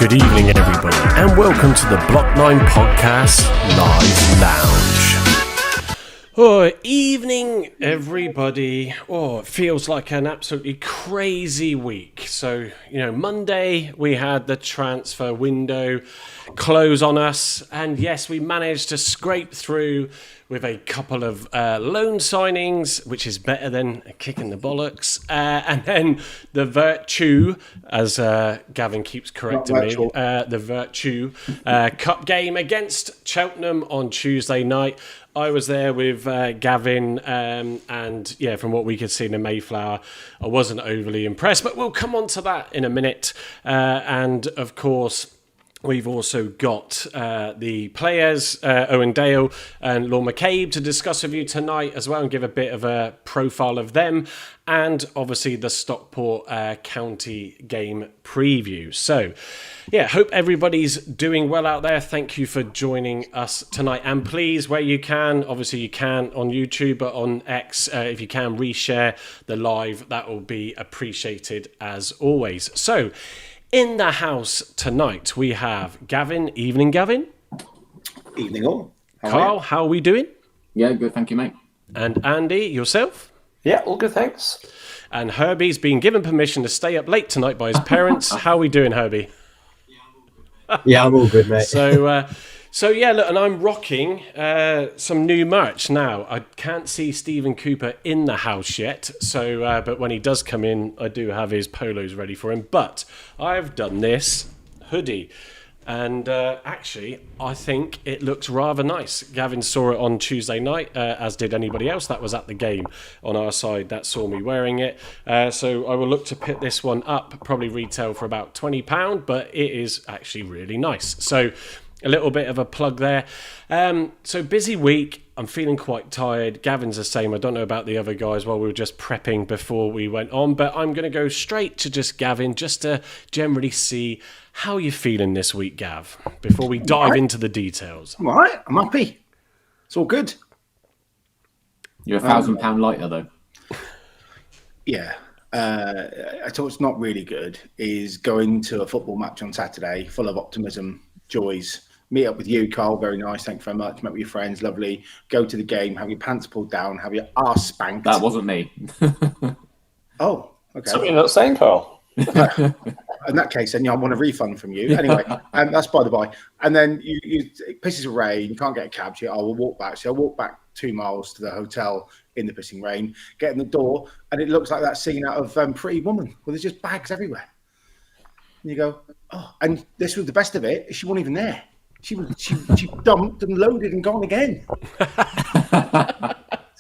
Good evening, everybody, and welcome to the Block 9 Podcast Live Lounge. Oh, evening, everybody. Oh, it feels like an absolutely crazy week. So, Monday we had the transfer window close on us, and yes, we managed to scrape through with a couple of loan signings, which is better than a kick in the bollocks. And then the Vertu, as Gavin keeps correcting me, the Vertu Cup game against Cheltenham on Tuesday night. I was there with Gavin, and yeah, from what we could see in the Mayflower, I wasn't overly impressed, but we'll come on to that in a minute. And of course, we've also got the players, Owen Dale and Lorne McCabe, to discuss with you tonight as well and give a bit of a profile of them. And obviously the Stockport County game preview. So, yeah, hope everybody's doing well out there. Thank you for joining us tonight. And please, where you can, obviously you can on YouTube, but on X, if you can, reshare the live. That will be appreciated as always. So, in the house tonight, we have Gavin. Evening, Gavin. Evening all. Carl, how are we doing? Yeah, good, thank you, mate. And Andy, yourself? Yeah, all good, thanks. And Herbie's been given permission to stay up late tonight by his parents. How are we doing, Herbie? Yeah, I'm all good, mate. So yeah, look, and I'm rocking some new merch now. I can't see Stephen Cooper in the house yet, so but when he does come in, I do have his polos ready for him. But I've done this hoodie, and actually, I think it looks rather nice. Gavin saw it on Tuesday night, as did anybody else that was at the game on our side that saw me wearing it. So I will look to pick this one up, probably retail for about £20, but it is actually really nice. So a little bit of a plug there. So busy week. I'm feeling quite tired. Gavin's the same. I don't know about the other guys while we were just prepping before we went on, but I'm going to go straight to just Gavin just to generally see how you're feeling this week, Gav, before we dive into the details. I'm all right. I'm happy. It's all good. You're £1,000 lighter, though. Yeah. I thought it's not really good is going to a football match on Saturday full of optimism, joys. Meet up with you, Carl. Very nice. Thank you very much. Met with your friends. Lovely. Go to the game. Have your pants pulled down. Have your arse spanked. That wasn't me. Oh, okay. Something you're not saying, Carl. In that case, then I want a refund from you. Anyway, that's by the by. And then it pisses with rain. You can't get a cab. So I will walk back. So I walk back 2 miles to the hotel in the pissing rain. Get in the door, and it looks like that scene out of Pretty Woman, where there's just bags everywhere. And you go, oh, and this was the best of it. She wasn't even there. She dumped and loaded and gone again.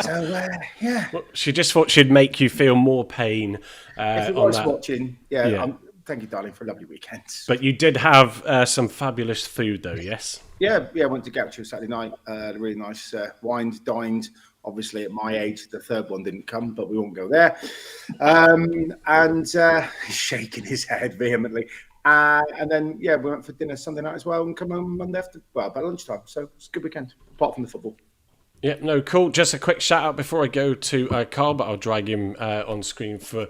So, yeah. Well, she just thought she'd make you feel more pain. If you was watching, thank you, darling, for a lovely weekend. But you did have some fabulous food, though, yes? Yeah, I went to Gaucho Saturday night. A really nice wined, dined. Obviously, at my age, the third one didn't come, but we won't go there. And he's shaking his head vehemently. And then, we went for dinner Sunday night as well and come home Monday about lunchtime. So it's a good weekend, apart from the football. Yeah, no, cool. Just a quick shout out before I go to Carl, but I'll drag him on screen for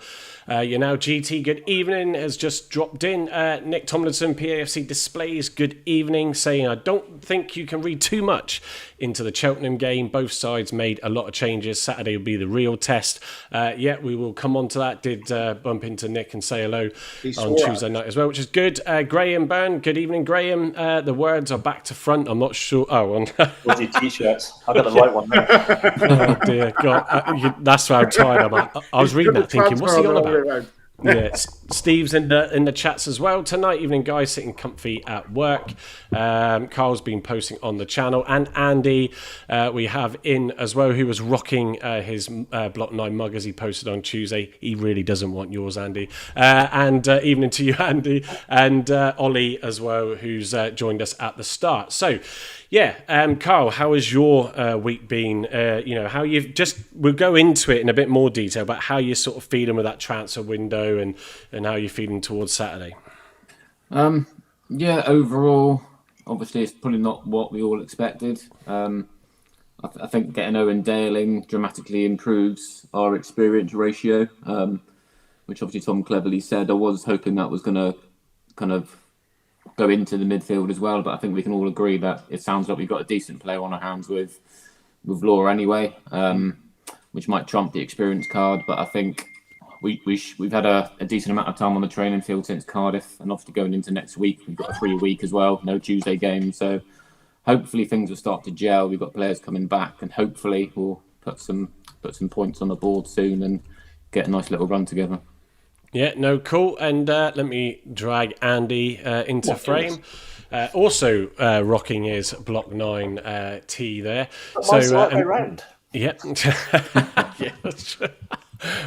you now. GT, good evening, has just dropped in. Nick Tomlinson, PAFC Displays, good evening, saying, I don't think you can read too much into the Cheltenham game. Both sides made a lot of changes. Saturday will be the real test. We will come on to that. Did bump into Nick and say hello on Tuesday night as well, which is good. Graham Byrne, good evening, Graham. The words are back to front. I'm not sure. Oh, on Bloody t-shirts. I got the right one now. Oh dear God, that's how tired I'm at. I was reading that thinking, what's he on about? Yeah, Steve's in the chats as well tonight. Evening, guys, sitting comfy at work. Carl's been posting on the channel, and Andy we have in as well, who was rocking his Block 9 mug as he posted on Tuesday. He really doesn't want yours, Andy. And evening to you, Andy, and Ollie as well, who's joined us at the start. So, yeah, Carl, how has your week been? How you've we'll go into it in a bit more detail, but how you're sort of feeling with that transfer window and how you're feeling towards Saturday. Overall, obviously it's probably not what we all expected. I think getting Owen Dale in dramatically improves our experience ratio, which obviously Tom Cleverley said. I was hoping that was going to kind of go into the midfield as well. But I think we can all agree that it sounds like we've got a decent player on our hands with Law anyway, which might trump the experience card. But I think we've had a decent amount of time on the training field since Cardiff, and obviously going into next week, we've got a free week as well, no Tuesday game. So hopefully things will start to gel. We've got players coming back, and hopefully we'll put some points on the board soon and get a nice little run together. Yeah, no, cool. And let me drag Andy into frame. Also rocking his Block 9 tee there. So right way round. Yeah. Yeah, that's true.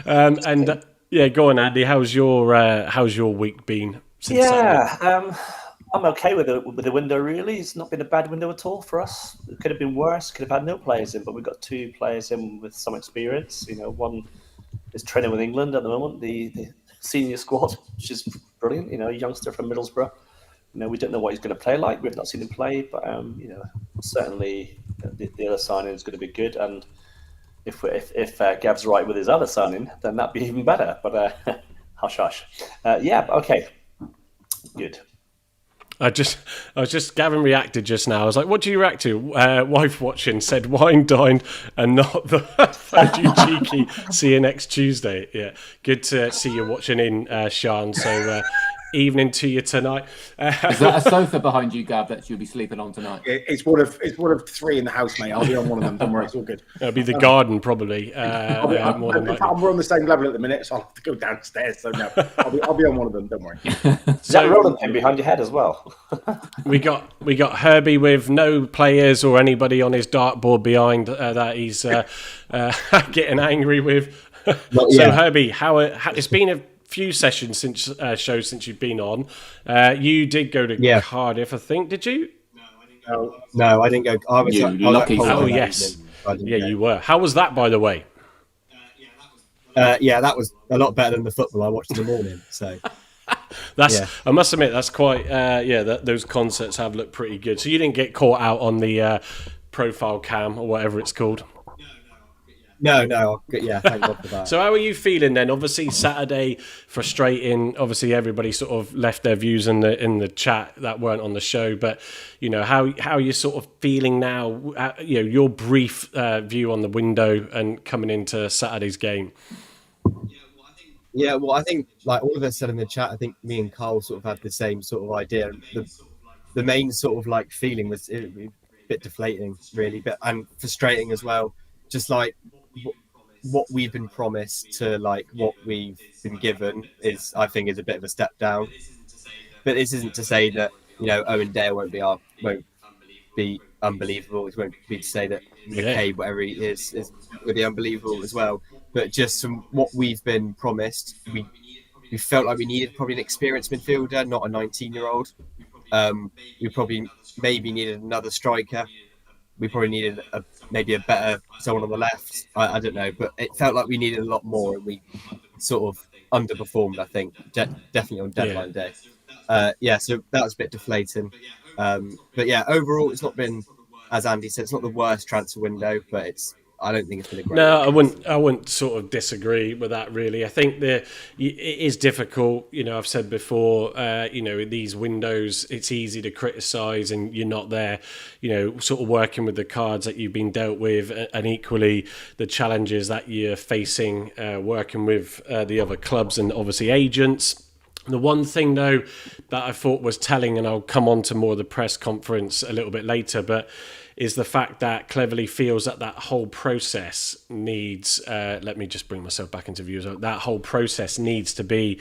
Go on, Andy. How's your week been since Saturday? I'm okay with the window, really. It's not been a bad window at all for us. It could have been worse. Could have had no players in, but we've got 2 players in with some experience. One is training with England at the moment, the senior squad, which is brilliant. A youngster from Middlesbrough. We don't know what he's going to play like. We've not seen him play, but certainly the other signing is going to be good. And if Gav's right with his other signing, then that'd be even better. But hush. Okay, good. Gavin reacted just now. I was like, what do you react to? Wife watching, said wine dined and not the found you cheeky. See you next Tuesday. Yeah, good to see you watching in, Sean. So evening to you tonight. Is that a sofa behind you, Gav, that you'll be sleeping on tonight? It's one of 3 in the house, mate. I'll be on one of them. Don't worry, it's all good. It'll be the garden, probably. We're on the same level at the minute, so I'll have to go downstairs. So no, I'll be on one of them. Don't worry. Is that a rolling pin behind your head as well? We got Herbie with no players or anybody on his dartboard behind that he's getting angry with. So Herbie, how it's been a few sessions since you've been on. You did go to Cardiff, I think. Did you? No, I didn't go. I was lucky. Oh yes, you were. How was that, by the way? That was a lot better than the football I watched in the morning. So I must admit that's quite. Those concerts have looked pretty good. So you didn't get caught out on the profile cam or whatever it's called. No, thank God for that. So how are you feeling then? Obviously Saturday, frustrating. Obviously everybody sort of left their views in the chat that weren't on the show. But how are you sort of feeling now? Your brief view on the window and coming into Saturday's game. Yeah, well, I think like all of us said in the chat, I think me and Carl sort of had the same sort of idea. The main sort of like feeling was a bit deflating, really, and frustrating as well. Just like what we've been promised to like what we've been given I think is a bit of a step down. But this isn't to say that Owen Dale won't be unbelievable. It won't be to say that McKay, whatever he is will be unbelievable as well. But just from what we've been promised, we felt like we needed probably an experienced midfielder, not a 19-year-old. We probably maybe needed another striker. We probably needed maybe a better someone on the left. I don't know, but it felt like we needed a lot more, and we sort of underperformed. I think definitely on deadline day. So that was a bit deflating. But yeah, overall, it's not been, as Andy said, it's not the worst transfer window, but I don't think it's been a great. No, I wouldn't sort of disagree with that, really. I think it is difficult. I've said before, these windows, it's easy to criticise and you're not there, sort of working with the cards that you've been dealt with, and equally the challenges that you're facing working with the other clubs and obviously agents. The one thing, though, that I thought was telling, and I'll come on to more of the press conference a little bit later, but is the fact that Cleverley feels that whole process needs, let me just bring myself back into view, that whole process needs to be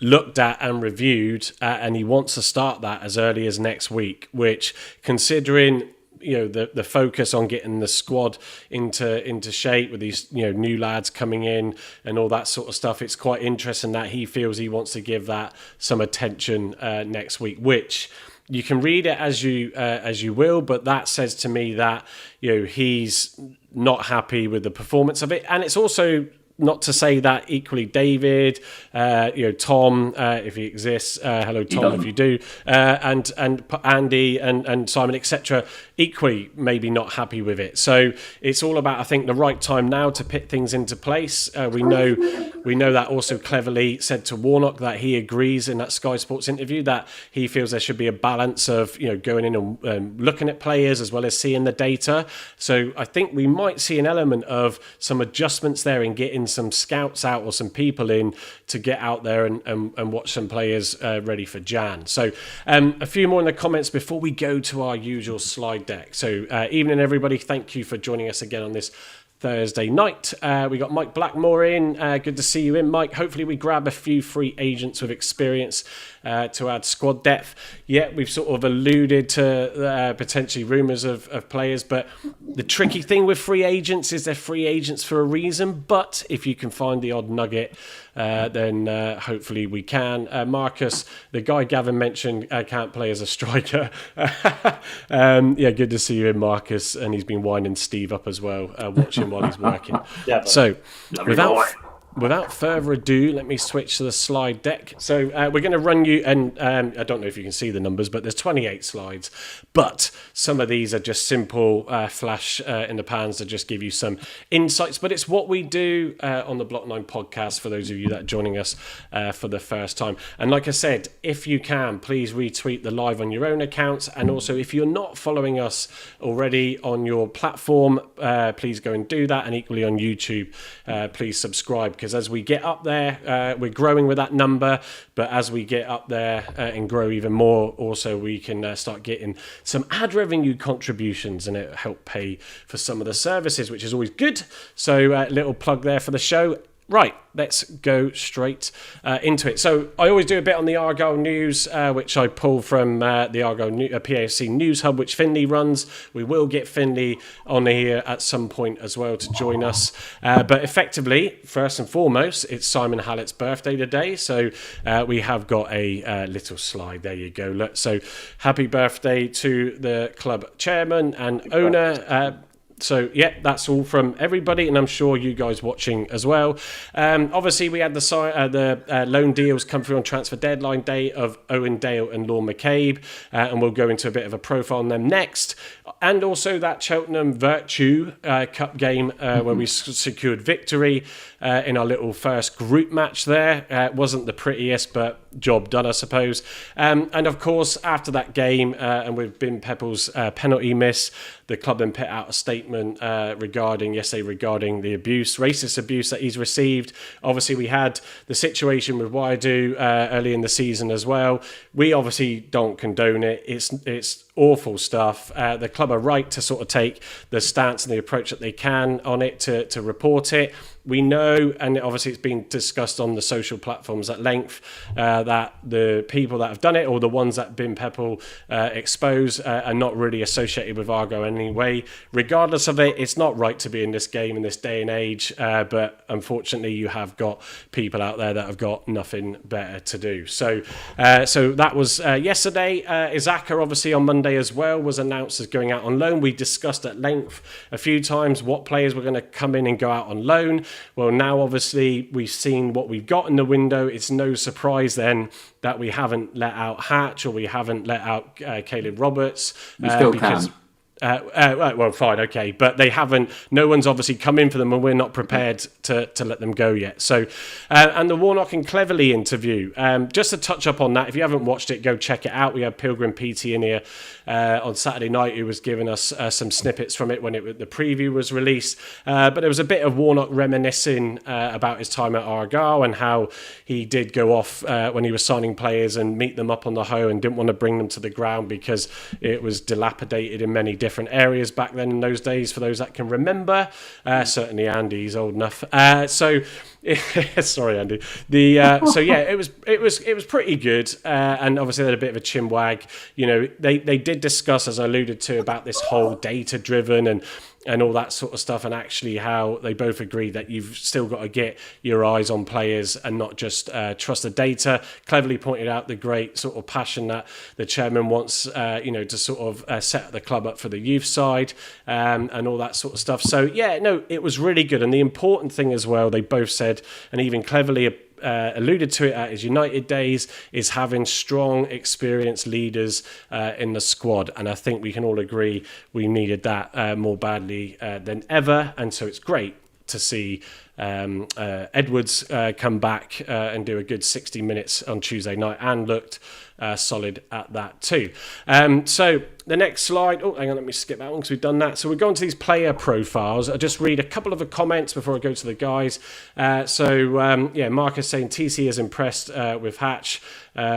looked at and reviewed, and he wants to start that as early as next week, which, considering the focus on getting the squad into shape with these new lads coming in and all that sort of stuff, it's quite interesting that he feels he wants to give that some attention next week, which you can read it as you will, but that says to me that he's not happy with the performance of it. And it's also not to say that equally David, Tom, if he exists, hello Tom if you do, and Andy and Simon, etc. equally maybe not happy with it. So it's all about, I think, the right time now to put things into place. We know that also Cleverley said to Warnock that he agrees in that Sky Sports interview that he feels there should be a balance of, going in and looking at players as well as seeing the data. So I think we might see an element of some adjustments there in getting some scouts out or some people in to get out there and watch some players ready for Jan. So a few more in the comments before we go to our usual slide deck. So evening everybody, thank you for joining us again on this Thursday night. We got Mike Blackmore in. Good to see you in, Mike. Hopefully we grab a few free agents with experience to add squad depth. Yeah, we've sort of alluded to potentially rumours of players, but the tricky thing with free agents is they're free agents for a reason. But if you can find the odd nugget, then hopefully we can. Marcus, the guy Gavin mentioned, can't play as a striker. Yeah, good to see you in, Marcus. And he's been winding Steve up as well, watching while he's working. Yeah, so without further ado, let me switch to the slide deck. So we're going to run you, and I don't know if you can see the numbers, but there's 28 slides. But some of these are just simple flash in the pans to just give you some insights. But it's what we do on the Block 9 podcast for those of you that are joining us for the first time. And like I said, if you can, please retweet the live on your own accounts. And also, if you're not following us already on your platform, please go and do that. And equally on YouTube, please subscribe. Because as we get up there, we're growing with that number, but as we get up there and grow even more, also we can start getting some ad revenue contributions, and it help pay for some of the services, which is always good. So little plug there for the show. Right, let's go straight into it. So I always do a bit on the Argyle news, which I pull from the Argyle PAFC News Hub, which Finley runs. We will get Finley on here at some point as well to join us. But effectively, first and foremost, it's Simon Hallett's birthday today. So we have got a little slide. There you go. Look, so happy birthday to the club chairman and owner. So, yeah, that's all from everybody, and I'm sure you guys watching as well. Obviously, we had the loan deals come through on transfer deadline day of Owen Dale and Lorne McCabe, and we'll go into a bit of a profile on them next. And also that Cheltenham Vertu Cup game where we secured victory in our little first group match there. It wasn't the prettiest, but job done, I suppose. And of course, after that game, and with Bim Peppel's penalty miss, the club then put out a statement regarding the racist abuse that he's received. Obviously, we had the situation with Waidu early in the season as well. We obviously don't condone it. It's awful stuff. The club are right to sort of take the stance and the approach that they can on it to report it. We know, and obviously it's been discussed on the social platforms at length, that the people that have done it, or the ones that Bim Peppel expose, are not really associated with Argyle anyway. Regardless of it, it's not right to be in this game in this day and age, but unfortunately you have got people out there that have got nothing better to do. So that was yesterday. Izaka, obviously on Monday as well, was announced as going out on loan. We discussed at length a few times what players were going to come in and go out on loan. Well, now obviously we've seen what we've got in the window. It's no surprise then that we haven't let out Hatch, or we haven't let out Caleb Roberts. We still can. Well, fine, okay, but they haven't. No one's obviously come in for them, and we're not prepared to let them go yet. So, and the Warnock and Cleverley interview. Just to touch up on that, if you haven't watched it, go check it out. We had Pilgrim PT in here on Saturday night, who was giving us some snippets from it when the preview was released. But there was a bit of Warnock reminiscing about his time at Argyle and how he did go off when he was signing players and meet them up on the hoe and didn't want to bring them to the ground because it was dilapidated in many different areas back then in those days, for those that can remember. Certainly Andy's old enough. Sorry, Andy. So yeah, it was pretty good, and obviously they had a bit of a chinwag. They did discuss, as I alluded to, about this whole data driven and all that sort of stuff, and actually how they both agree that you've still got to get your eyes on players and not just trust the data. Cleverly pointed out the great sort of passion that the chairman wants, to sort of set the club up for the youth side and all that sort of stuff. So yeah, no, it was really good. And the important thing as well, they both said, and even Cleverly alluded to it at his United days, is having strong, experienced leaders in the squad. And I think we can all agree we needed that more badly than ever. And so it's great to see Edwards come back and do a good 60 minutes on Tuesday night, and looked solid at that too. So the next slide, hang on, let me skip that one because we've done that. So we're going to these player profiles. I'll just read a couple of the comments before I go to the guys. Marcus saying TC is impressed with Hatch.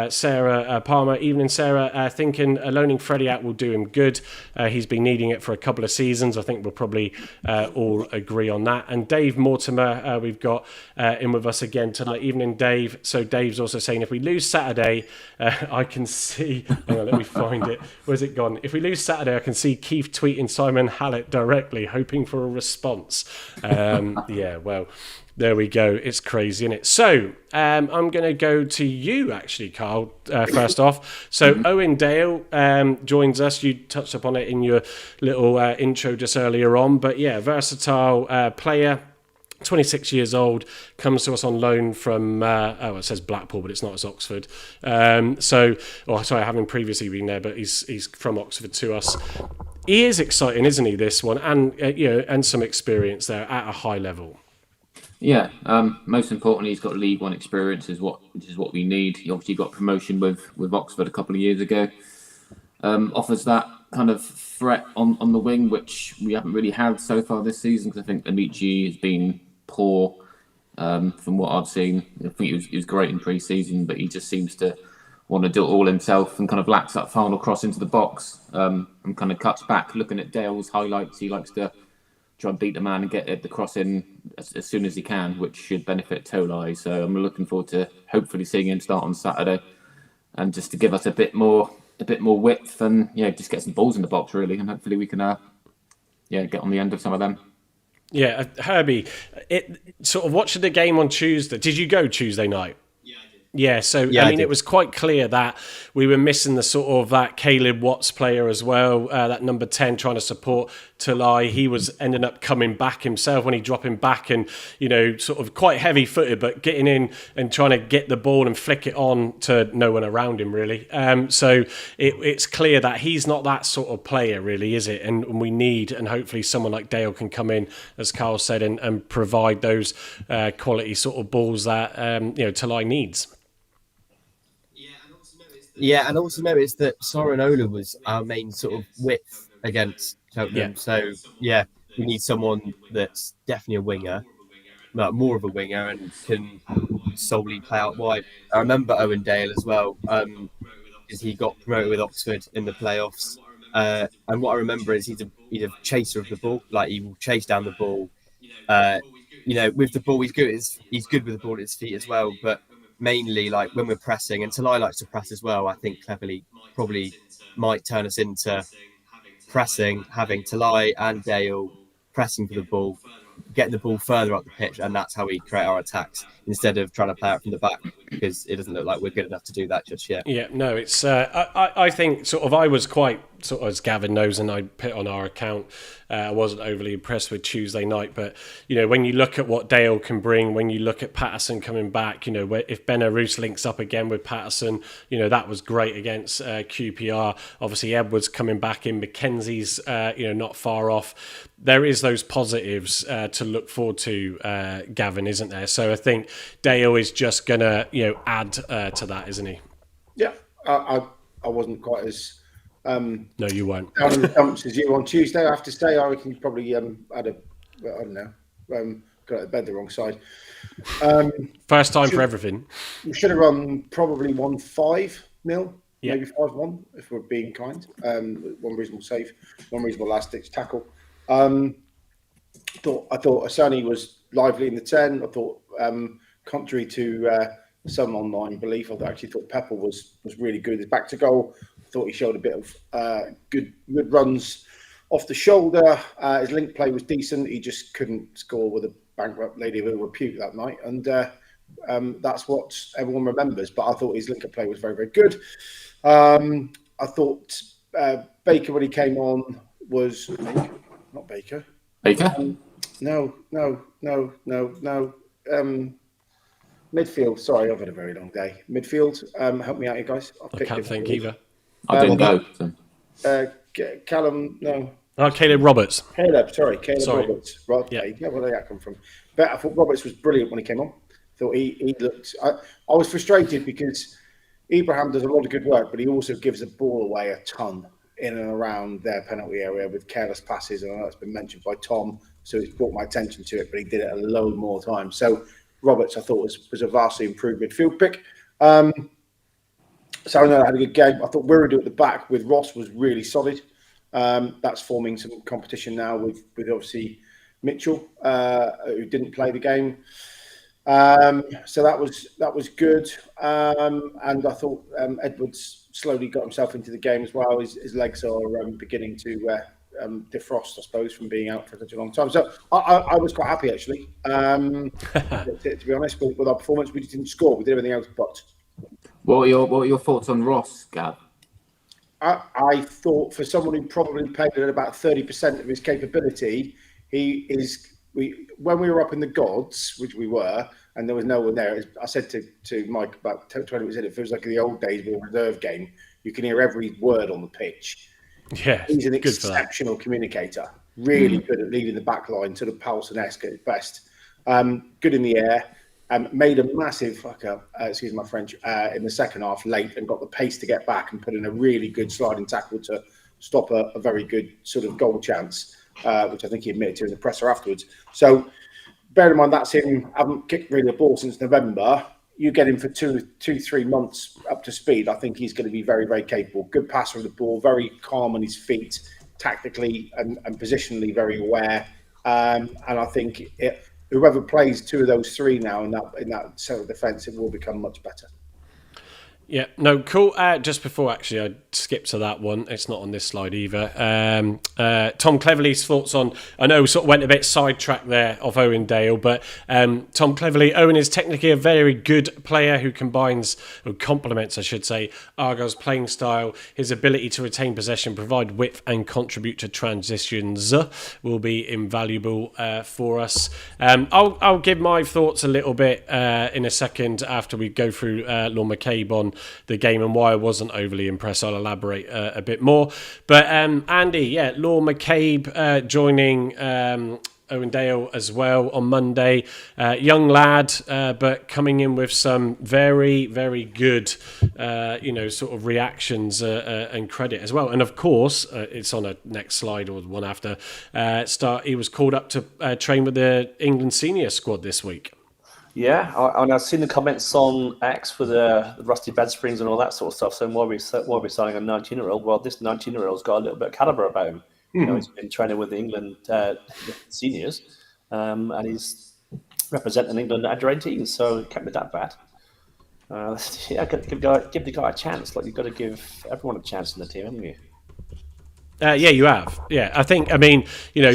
Sarah Palmer, evening Sarah, thinking loaning Freddie out will do him good. He's been needing it for a couple of seasons. I think we'll probably all agree on that. And Dave Mortimer, we've got in with us again tonight. Evening Dave. So Dave's also saying if we lose Saturday, I can see, hang on, let me find it. Where's it gone? If we lose Saturday, I can see Keith tweeting Simon Hallett directly, hoping for a response. Well, there we go. It's crazy, isn't it? So I'm going to go to you, actually, Carl, first off. So Owen Dale joins us. You touched upon it in your little intro just earlier on. But yeah, versatile player. 26 years old, comes to us on loan from, it says Blackpool, but it's not, it's Oxford. Having previously been there, but he's from Oxford to us. He is exciting, isn't he, this one? And, and some experience there at a high level. Yeah, most importantly, he's got League One experience, which is what we need. He obviously got promotion with Oxford a couple of years ago. Offers that kind of threat on the wing, which we haven't really had so far this season, because I think Amici has been poor from what I've seen. I think he was great in pre-season, but he just seems to want to do it all himself and kind of lacks that final cross into the box and kind of cuts back. Looking at Dale's highlights, he likes to try and beat the man and get the cross in as soon as he can, which should benefit Tolai. So I'm looking forward to hopefully seeing him start on Saturday, and just to give us a bit more width and just get some balls in the box really, and hopefully we can get on the end of some of them. Yeah, Herbie, sort of watching the game on Tuesday. Did you go Tuesday night? Yeah, I did. Yeah, so it was quite clear that we were missing the sort of that Caleb Watts player as well, that number 10 trying to support Tolai. He was ending up coming back himself when he dropping back and, sort of quite heavy-footed, but getting in and trying to get the ball and flick it on to no one around him, really. So it's clear that he's not that sort of player, really, is it? And we need, and hopefully someone like Dale can come in, as Carl said, and provide those quality sort of balls that, Tolai needs. Yeah, and also notice that Soren Ola was our main sort of width against Cheltenham. So, we need someone that's definitely a winger, more of a winger, and can solely play out wide. I remember Owen Dale as well, because he got promoted with Oxford in the playoffs. And what I remember is he's a chaser of the ball. Like, he will chase down the ball. With the ball, he's good with the ball at his feet as well, but mainly like when we're pressing, and Tolai likes to press as well. I think Cleverley probably might turn us into pressing, having Tolai and Dale pressing for the ball, getting the ball further up the pitch, and that's how we create our attacks instead of trying to play it from the back, because it doesn't look like we're good enough to do that just yet. Yeah, no, it's I think sort of I was quite sort of, as Gavin knows, and I put on our account, I wasn't overly impressed with Tuesday night, but when you look at what Dale can bring, when you look at Patterson coming back, if Benarouz links up again with Patterson, that was great against QPR. Obviously Edwards coming back in, Mackenzie's not far off. There is those positives to look forward to, Gavin, isn't there? So I think Dale is just gonna add to that, isn't he? Yeah, I wasn't quite as no, you won't. Down in the dumps as you on Tuesday. I have to say, I reckon you probably got out of bed the wrong side. First time for everything. We should have run probably 1-5-0, maybe 5-1 if we're being kind. One reasonable save, one reasonable last-ditch tackle. I thought Asani was lively in the 10. I thought, contrary to some online belief, I actually thought Pepper was really good. His back to goal, I thought he showed a bit of good runs off the shoulder. His link play was decent. He just couldn't score with a bankrupt lady of ill repute that night, and that's what everyone remembers. But I thought his link play was very, very good. I thought Baker, when he came on, was not Baker. Baker? No. Midfield. Sorry, I've had a very long day. Midfield. Help me out, you guys. I can't think either. I didn't go. So. Callum, no. Oh, Caleb Roberts. Caleb Sorry. Roberts. Right, Yeah. okay. Yeah, where did that come from? But I thought Roberts was brilliant when he came on. Thought he looked. I was frustrated because Ibrahim does a lot of good work, but he also gives the ball away a ton in and around their penalty area with careless passes. And I know it's been mentioned by Tom, so it's brought my attention to it, but he did it a load more times. So Roberts, I thought, was a vastly improved midfield pick. So I know I had a good game. I thought Wiredu at the back with Ross was really solid. That's forming some competition now with obviously Mitchell, who didn't play the game. So that was good. And I thought Edwards slowly got himself into the game as well. His legs are beginning to defrost, I suppose, from being out for such a long time. So I was quite happy, actually, to be honest, with our performance. We just didn't score. We did everything else but. What were your thoughts on Ross, Gav? I thought for someone who probably played at about 30% of his capability, when we were up in the gods, which we were, and there was no one there, I said to Mike about 20 minutes in, it feels like in the old days with a reserve game, you can hear every word on the pitch. Yeah, he's an exceptional communicator, really good at leading the back line, sort of Paulson-esque at his best. Good in the air. Made a massive excuse my French, in the second half late and got the pace to get back and put in a really good sliding tackle to stop a very good sort of goal chance, which I think he admitted to in the presser afterwards. So bear in mind that's him, haven't kicked really a ball since November. You get him for 2-3 months up to speed. I think he's going to be very, very capable. Good passer of the ball, very calm on his feet, tactically and positionally very aware. And I think whoever plays two of those three now in that set of defence, it will become much better. Yeah, no, cool. Just before actually I skip to that one, it's not on this slide either. Tom Cleverley's thoughts on, I know we sort of went a bit sidetracked there of Owen Dale, but Tom Cleverley, Owen is technically a very good player who complements, I should say, Argyle's playing style. His ability to retain possession, provide width and contribute to transitions will be invaluable for us. I'll give my thoughts a little bit in a second after we go through Lorne McCabe on the game and why I wasn't overly impressed. I'll elaborate a bit more. But Andy, Lorne McCabe joining Owen Dale as well on Monday. Young lad, but coming in with some very, very good, sort of reactions and credit as well. And of course, it's on a next slide or one after. He was called up to train with the England senior squad this week. Yeah, I've seen the comments on X for the rusty bed springs and all that sort of stuff. So why are we signing a 19-year-old? Well, this 19-year-old's got a little bit of calibre about him. You know, he's been training with the England seniors, and he's representing England under 18s, so it can't be that bad. Give the guy a chance. Like, you've got to give everyone a chance in the team, haven't you? Yeah, you have. Yeah, I mean,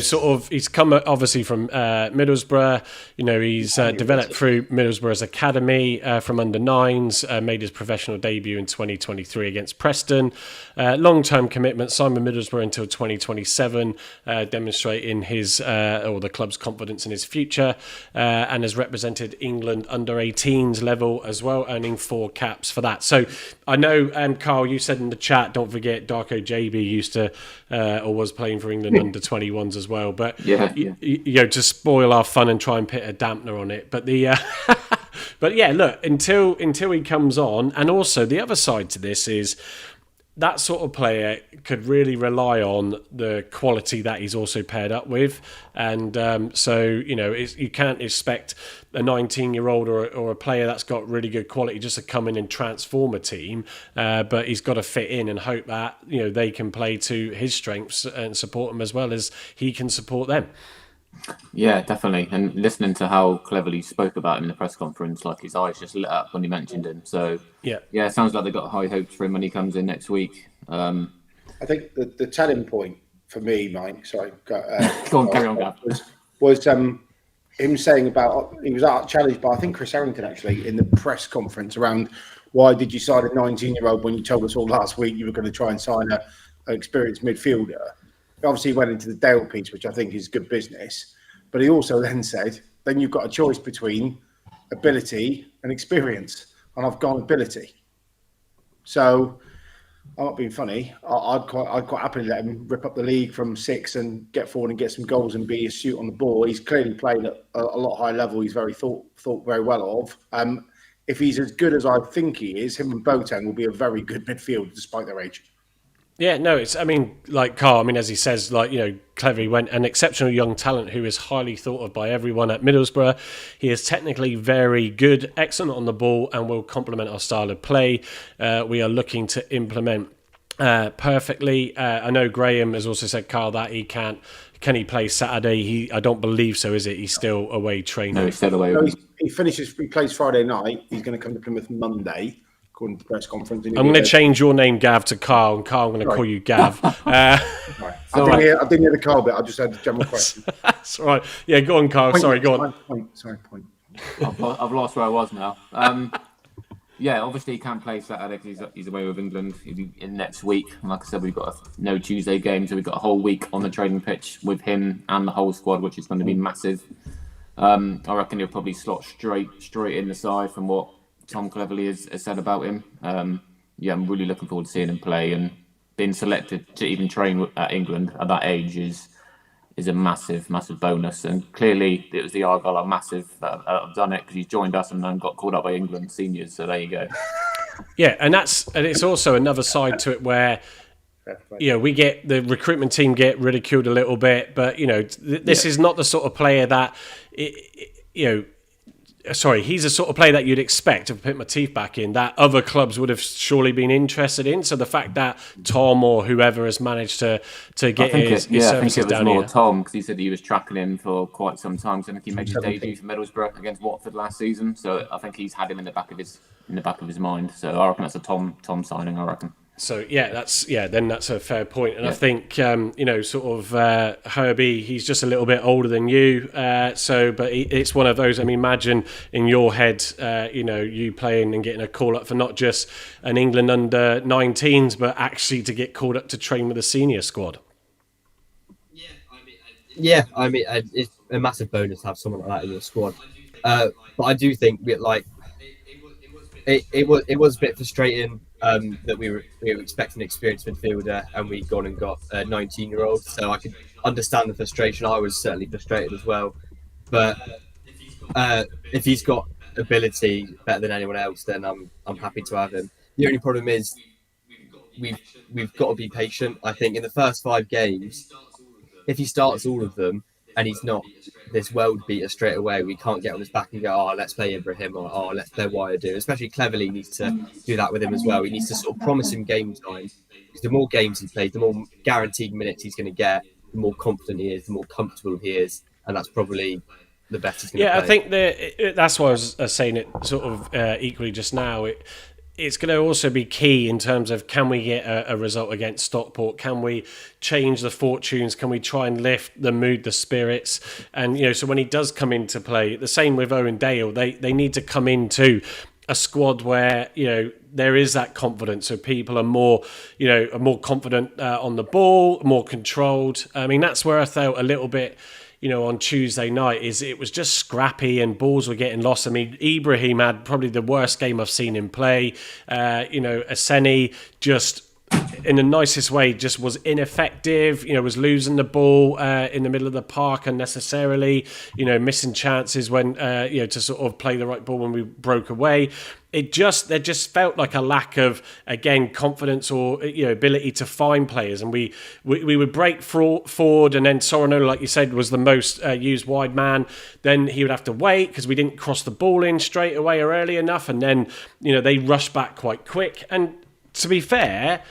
sort of, he's come obviously from Middlesbrough. He's developed through Middlesbrough's academy from under 9s, made his professional debut in 2023 against Preston. Long-term commitment, signed with Middlesbrough until 2027, demonstrating his or the club's confidence in his future, and has represented England under 18s level as well, earning 4 caps for that. So I know, Carl, you said in the chat, don't forget Darko JB used to or was playing for England under 21s as well. But to spoil our fun and try and put a dampener on it. But but yeah, look, until he comes on, and also the other side to this is that sort of player could really rely on the quality that he's also paired up with. And you can't expect a 19-year-old or a player that's got really good quality just to come in and transform a team. But he's got to fit in and hope that, they can play to his strengths and support him as well as he can support them. Yeah, definitely. And listening to how Cleverley spoke about him in the press conference, like his eyes just lit up when he mentioned him. So yeah, it sounds like they've got high hopes for him when he comes in next week. I think the telling point for me, Mike, sorry, go on, carry on, Gav. Was him saying about, he was challenged by, I think, Chris Harrington actually in the press conference around why did you sign a 19-year-old when you told us all last week you were going to try and sign an experienced midfielder. Obviously, he went into the Dale piece, which I think is good business. But he also then said, then you've got a choice between ability and experience, and I've gone ability. So I'm not being funny. I'd quite happily let him rip up the league from 6 and get forward and get some goals and be astute on the ball. He's clearly played at a lot higher level. He's very thought very well of. If he's as good as I think he is, him and Boateng will be a very good midfield despite their age. Yeah, no, like Carl, as he says, Cleverley went an exceptional young talent who is highly thought of by everyone at Middlesbrough. He is technically very good, excellent on the ball, and will complement our style of play. We are looking to implement perfectly. I know Graham has also said, Carl, that he can't. Can he play Saturday? I don't believe so, is it? He's still away training. No, he's still away. No, he plays Friday night. He's going to come to Plymouth Monday, according to the press conference. I'm going to change your name, Gav, to Carl, and Carl, I'm going to call you Gav. I didn't hear the Carl bit. I just had a general question. That's all right. Yeah, go on, Carl. Sorry, go on. Point. I've lost where I was now. Yeah, obviously he can't play Saturday because he's away with England. He'll be in next week. And like I said, we've got no Tuesday game, so we've got a whole week on the training pitch with him and the whole squad, which is going to be massive. I reckon he'll probably slot straight in the side from what Tom Cleverley has said about him. Yeah, I'm really looking forward to seeing him play, and being selected to even train at England at that age is a massive bonus. And clearly it was the Argyle that have done it, because he's joined us and then got called up by England seniors. So there you go. Yeah, and it's also another side to it where we get the recruitment team get ridiculed a little bit, but this is not the sort of player that he's a sort of player that you'd expect, to put my teeth back in, that other clubs would have surely been interested in. So the fact that Tom or whoever has managed to get his services down here. I think it was more Tom, because he said he was tracking him for quite some time. So I think he made his debut for Middlesbrough against Watford last season. So I think he's had him in the back of his mind. So I reckon that's a Tom signing, I reckon. So then that's a fair point. And I think Herbie, he's just a little bit older than you. But it's one of those. Imagine in your head, you playing and getting a call up for not just an England under 19s, but actually to get called up to train with the senior squad. Yeah, it's a massive bonus to have someone like that in your squad. But I do think it was a bit frustrating. That we were expecting an experienced midfielder and we'd gone and got a 19-year-old. So I could understand the frustration. I was certainly frustrated as well. But if he's got ability better than anyone else, then I'm happy to have him. The only problem is we've got to be patient. I think in the first 5 games, if he starts all of them and he's not this world beater straight away, we can't get on his back and go, let's play Ibrahim, or let's play Wayadu. Especially Cleverley needs to do that with him as well. He needs to sort of promise him game time, because the more games he plays, the more guaranteed minutes he's going to get, the more confident he is, the more comfortable he is, and that's probably the best he's going to play. I think that's why I was saying it sort of equally just now. It's going to also be key in terms of, can we get a result against Stockport? Can we change the fortunes? Can we try and lift the mood, the spirits? And, so when he does come into play, the same with Owen Dale, they need to come into a squad where, there is that confidence. So people are more confident on the ball, more controlled. That's where I felt a little bit, on Tuesday night, it was just scrappy and balls were getting lost. Ibrahim had probably the worst game I've seen him play. Aseni just, in the nicest way, just was ineffective, was losing the ball in the middle of the park unnecessarily, missing chances when, to sort of play the right ball when we broke away. There just felt like a lack of, again, confidence or ability to find players, and we would break forward, and then Sorano, like you said, was the most used wide man. Then he would have to wait because we didn't cross the ball in straight away or early enough, and then they rushed back quite quick. And to be fair,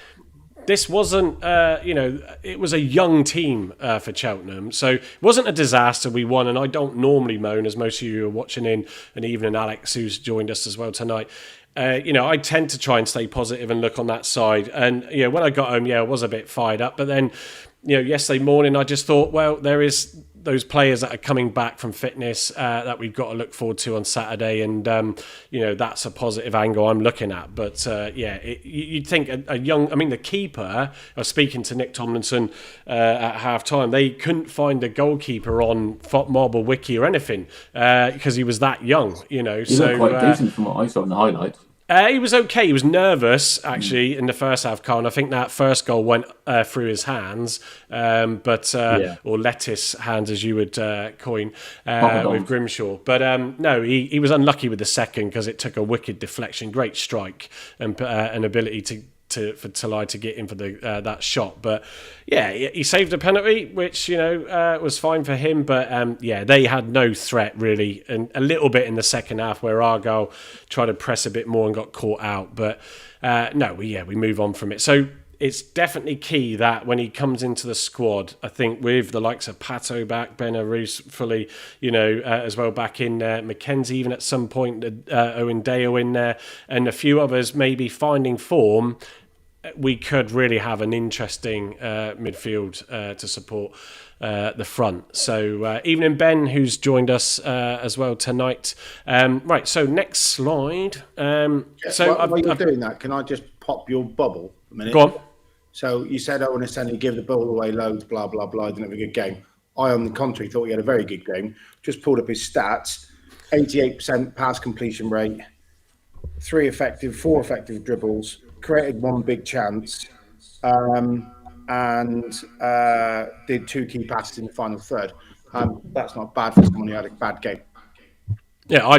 this wasn't, it was a young team for Cheltenham. So it wasn't a disaster. We won, and I don't normally moan, as most of you are watching in, and even Alex, who's joined us as well tonight. I tend to try and stay positive and look on that side. And, when I got home, I was a bit fired up. But then, yesterday morning, I just thought, well, there is those players that are coming back from fitness that we've got to look forward to on Saturday, and that's a positive angle I'm looking at. But you'd think a young, I mean, the keeper. I was speaking to Nick Tomlinson at half time. They couldn't find a goalkeeper on FotMob or Wiki or anything because he was that young. He looked quite decent from what I saw in the highlights. He was okay. He was nervous, actually, in the first half, Carl. And I think that first goal went through his hands, or lettuce hands, as you would coin, with Grimshaw. But no, he was unlucky with the second because it took a wicked deflection, great strike, and an ability for Talai to get in for that shot. But yeah, he saved a penalty, which was fine for him. But they had no threat really, and a little bit in the second half where Argyle tried to press a bit more and got caught out. But we move on from it. So it's definitely key that when he comes into the squad, I think with the likes of Pato back, Ben Arous fully, as well back in there, Mackenzie even at some point, Owen Dale in there, and a few others maybe finding form, we could really have an interesting midfield to support the front. So evening Ben, who's joined us as well tonight. Right, so next slide. While you're doing that, can I just pop your bubble a minute? Go on. So you said Owen Essendon give the ball away loads, blah, blah, blah, didn't have a good game. I, on the contrary, thought he had a very good game. Just pulled up his stats. 88% pass completion rate, 4 effective dribbles, created 1 big chance, and did 2 key passes in the final third. That's not bad for someone who had a bad game. Yeah, I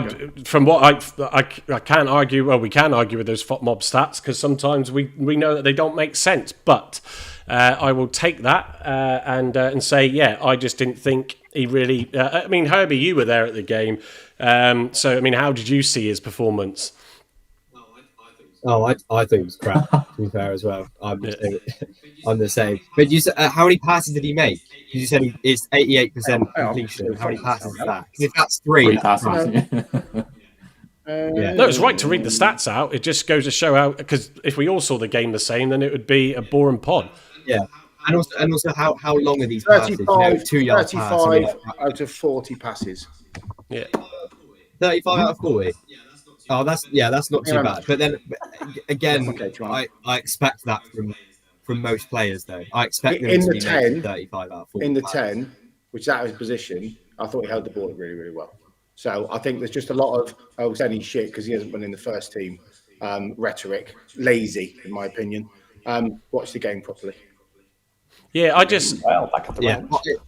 can't argue. Well, we can argue with those FotMob stats because sometimes we know that they don't make sense. But I will take that and say, I just didn't think he really. I mean, Herbie, you were there at the game, so I mean, how did you see his performance? I think it was crap. To be fair, as well, I'm the same. But you said, how many passes did he make? You said it's 88% completion. How many passes is that? If that's 3 passes. No, it's right to read the stats out. It just goes to show how, because if we all saw the game the same, then it would be a boring pod. Yeah, and also how long are these passes? 2-yard 35 out of 40 passes. Yeah, 35 out of 40. Oh, that's not too bad. But then again, I expect that from most players, though. I expect them to be 35 out of 40. In the 10, which is out of his position, I thought he held the ball really, really well. So I think there's just a lot of saying he's shit because he hasn't been in the first team rhetoric. Lazy, in my opinion. Watch the game properly. Yeah, back at the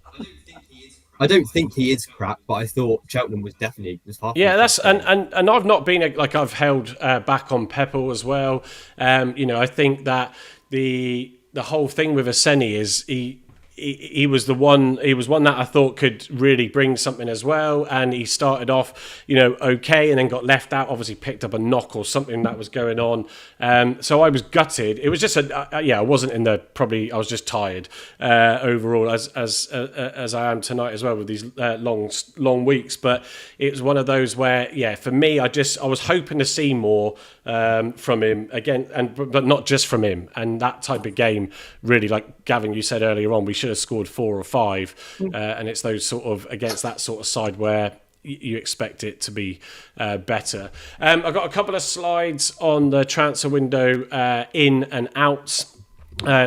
I don't think he is crap, but I thought Cheltenham was far. Yeah, that's and I've not been I've held back on Pepple as well. I think that the whole thing with Aseni is he was one that I thought could really bring something as well, and he started off okay and then got left out, obviously picked up a knock or something that was going on, so I was gutted. It was just I wasn't in the, probably I was just tired overall as I am tonight as well with these long weeks, but it was one of those where for me I was hoping to see more from him again, but not just from him, and that type of game really, like Gavin, you said earlier on, we should have scored 4 or 5, and it's those sort of against that sort of side where you expect it to be better. I've got a couple of slides on the transfer window in and out.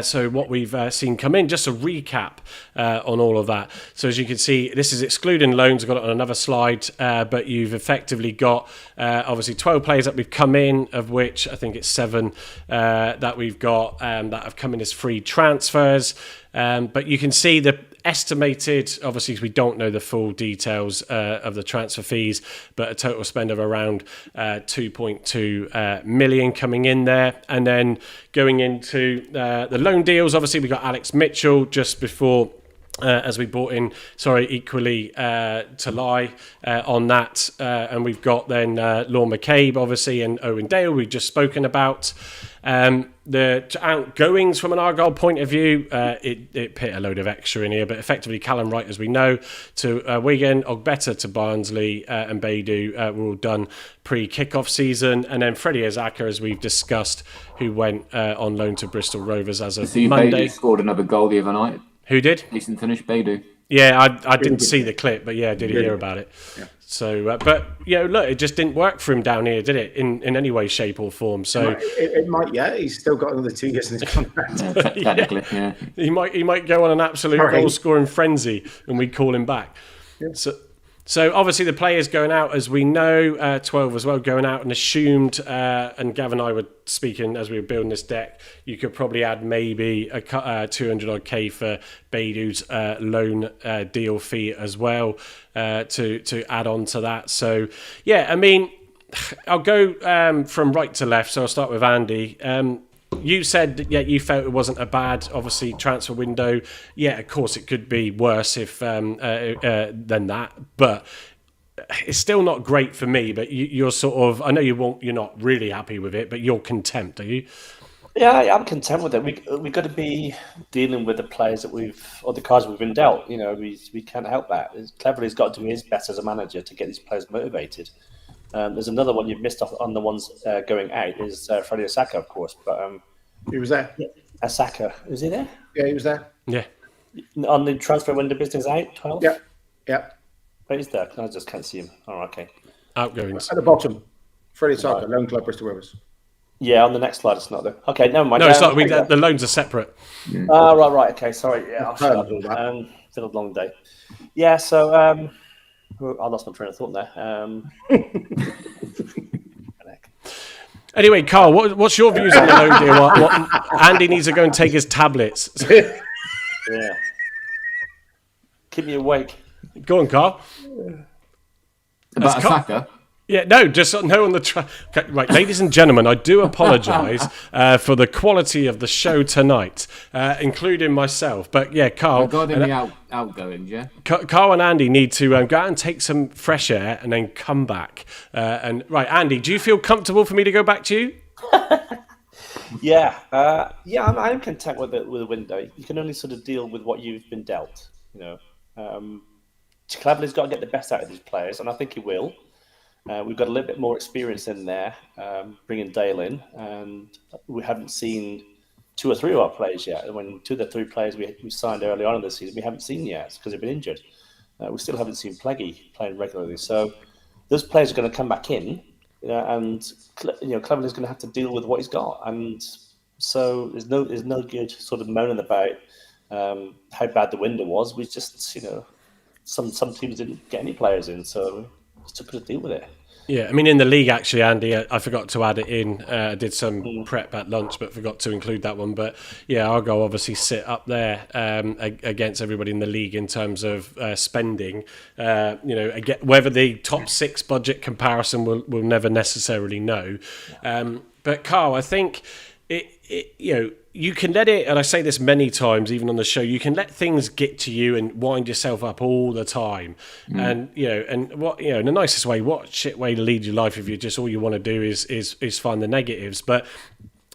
So what we've seen come in, just a recap on all of that. So as you can see, this is excluding loans. I've got it on another slide, but you've effectively got obviously 12 players that we've come in, of which I think it's 7 that we've got that have come in as free transfers. But you can see the estimated, obviously we don't know the full details of the transfer fees, but a total spend of around 2.2 million coming in there. And then going into the loan deals, obviously we got Alex Mitchell just before as we brought in, equally Talai on that. And we've got then Law McCabe, obviously, and Owen Dale, we've just spoken about. The outgoings from an Argyle point of view, it put a load of extra in here, but effectively Callum Wright, as we know, to Wigan, Ogbeta to Barnsley, and Beidou were all done pre-kickoff season. And then Freddie Azaka, as we've discussed, who went on loan to Bristol Rovers as of Monday. Beidou scored another goal the other night. Who did? Decent finish, Beidou. Yeah, I didn't good see clip. the clip, but yeah, I did Really hear good. about it. Yeah. So, but look, it just didn't work for him down here, did it? In any way, shape, or form. So It might, yeah. He's still got another 2 years in his contract. Technically, yeah. he might go on an absolute Sorry. goal scoring frenzy, and we call him back. Yeah. So obviously the players going out, as we know, 12 as well, going out and assumed, and Gav and I were speaking as we were building this deck, you could probably add maybe a 200 odd K for Baidu's loan deal fee as well to add on to that. So, yeah, I mean, I'll go from right to left. So I'll start with Andy. You said you felt it wasn't a bad, obviously, transfer window. Yeah, of course, it could be worse if than that, but it's still not great for me. But you're sort of, I know you're not really happy with it, but you're content, are you? Yeah, I'm content with it. We've got to be dealing with the players that the cards we've been dealt. You know, we can't help that. Cleverley's got to do his best as a manager to get these players motivated. There's another one you've missed off on the ones going out is Freddie Osaka, of course. But He was there. Osaka, is he there? Yeah, he was there. Yeah. On the transfer window business out, 12? Yeah. Oh, he's there. I just can't see him. Oh, okay. Outgoings. At the bottom, Freddie Saka, Loan Club, Bristol Rovers. Yeah, on the next slide it's not there. Okay, never mind. No, it's not. The loans are separate. Right. Okay, sorry. Yeah, I'll shut up. all that. It's been a long day. Yeah, so I lost my train of thought there. Anyway, Carl, what's your views on the loan deal? What Andy needs to go and take his tablets. Yeah. Keep me awake. Go on, Carl. About Carl- Osaka. Yeah, no, just no on the right, ladies and gentlemen. I do apologise for the quality of the show tonight, including myself. But yeah, Carl, Regarding the outgoings, yeah. Carl and Andy need to go out and take some fresh air and then come back. And right, Andy, do you feel comfortable for me to go back to you? Yeah, I'm content with the window. You can only sort of deal with what you've been dealt. You know, Cleverley's got to get the best out of these players, and I think he will. We've got a little bit more experience in there, bringing Dale in, and we haven't seen 2 or 3 of our players yet. When 2 of the 3 players we signed early on in the season, we haven't seen yet because they've been injured. We still haven't seen Pleggy playing regularly. So those players are going to come back in, and Cleverley's going to have to deal with what he's got. And so there's no good sort of moaning about how bad the window was. We just, some teams didn't get any players in, so just got to deal with it. Yeah, I mean, in the league, actually, Andy, I forgot to add it in. I did some prep at lunch, but forgot to include that one. But yeah, Argyle obviously sit up there against everybody in the league in terms of spending. Again, whether the top 6 budget comparison we'll never necessarily know. But Carl, I think you can let it, and I say this many times, even on the show, you can let things get to you and wind yourself up all the time. And, what, in the nicest way, what shit way to lead your life if you just, all you want to do is find the negatives. But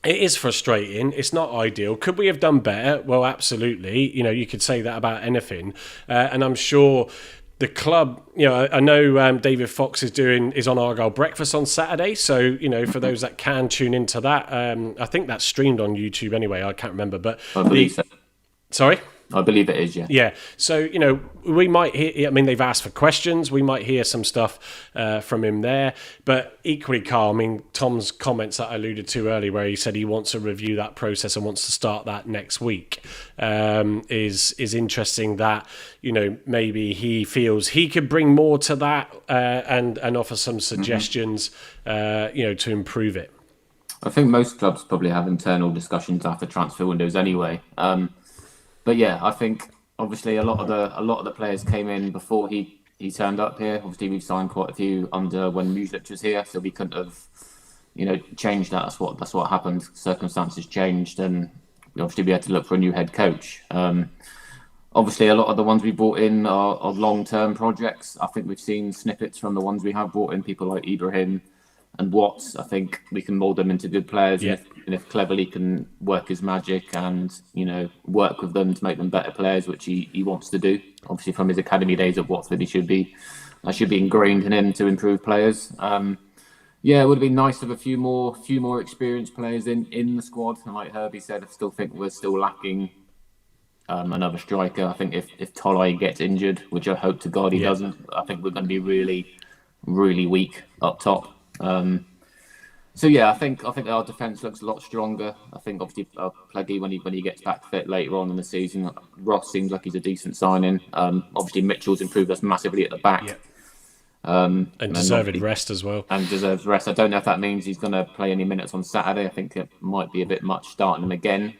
it is frustrating. It's not ideal. Could we have done better? Well, absolutely. You could say that about anything. And I'm sure the club, I know David Fox is on Argyle Breakfast on Saturday. So, for those that can tune into that, I think that's streamed on YouTube anyway. I can't remember, but I believe so. Sorry? I believe it is, yeah. Yeah. So, we might hear, they've asked for questions. We might hear some stuff from him there. But equally, Carl, Tom's comments that I alluded to earlier, where he said he wants to review that process and wants to start that next week, is interesting that, maybe he feels he could bring more to that and offer some suggestions, to improve it. I think most clubs probably have internal discussions after transfer windows anyway. But yeah, I think obviously a lot of the players came in before he turned up here. Obviously, we've signed quite a few under when Music was here, so we couldn't have changed that. That's what happened. Circumstances changed, and obviously we had to look for a new head coach. Obviously, a lot of the ones we brought in are long-term projects. I think we've seen snippets from the ones we have brought in, people like Ibrahim and Watts. I think we can mould them into good players. Yeah. And if Cleverley can work his magic and, work with them to make them better players, which he wants to do. Obviously, from his academy days at Watford, that should be ingrained in him to improve players. It would have been nice to have a few more experienced players in the squad. And like Herbie said, I still think we're still lacking another striker. I think if Tolai gets injured, which I hope to God he doesn't, I think we're going to be really, really weak up top. So yeah, I think our defence looks a lot stronger. I think obviously Pleggy when he gets back fit later on in the season, Ross seems like he's a decent signing. Obviously Mitchell's improved us massively at the back. Yeah. And deserved rest as well. And deserves rest. I don't know if that means he's going to play any minutes on Saturday. I think it might be a bit much starting him again.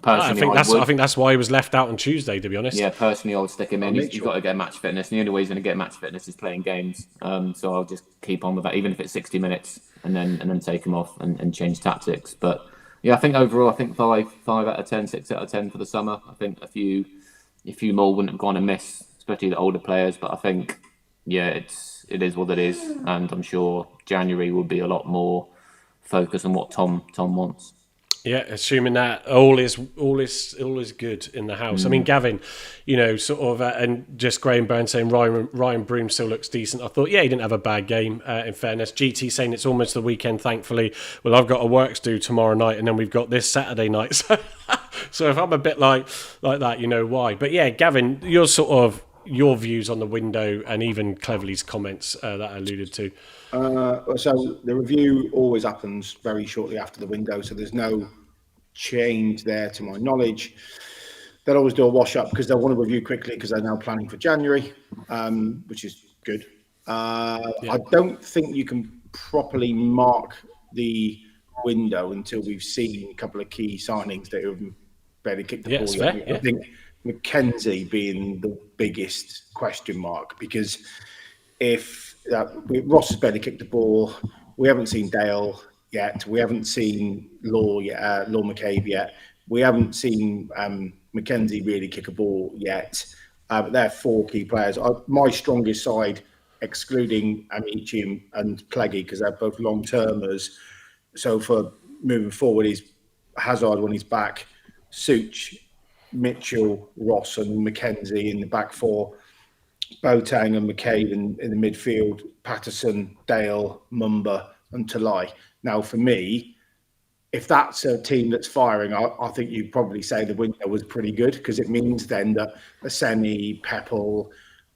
I think that's why he was left out on Tuesday, to be honest. Yeah, personally, I would stick him in. He's got to get match fitness. And the only way he's going to get match fitness is playing games. So I'll just keep on with that, even if it's 60 minutes, and then take him off and change tactics. But yeah, I think overall, I think 5 out of 10, 6 out of 10 for the summer. I think a few more wouldn't have gone amiss, especially the older players. But I think, yeah, it is what it is, and I'm sure January will be a lot more focused on what Tom wants. Yeah, assuming that all is good in the house. I mean, Gavin, sort of, and just Graham Byrne saying Ryan Broom still looks decent. I thought, yeah, he didn't have a bad game. In fairness, GT saying it's almost the weekend. Thankfully, well, I've got a work to do tomorrow night, and then we've got this Saturday night. So if I'm a bit like that, you know why. But yeah, Gavin, your views on the window and even Cleverley's comments that I alluded to. So the review always happens very shortly after the window, so there's no change there to my knowledge. They'll always do a wash up because they'll want to review quickly because they're now planning for January, which is good. I don't think you can properly mark the window until we've seen a couple of key signings that have barely kicked the ball yet. I think Mackenzie being the biggest question mark, because if Ross has barely kicked the ball, we haven't seen Dale yet, we haven't seen Law McCabe yet, we haven't seen Mackenzie really kick a ball yet. But they're 4 key players. My strongest side, excluding Amici and Pleggy, because they're both long-termers. So for moving forward is Hazard when he's back, Such, Mitchell, Ross and Mackenzie in the back 4, Boateng and McCabe in the midfield, Patterson, Dale, Mumba and Tolai. Now for me, if that's a team that's firing, I think you'd probably say the window was pretty good, because it means then that Aseni, Peppel,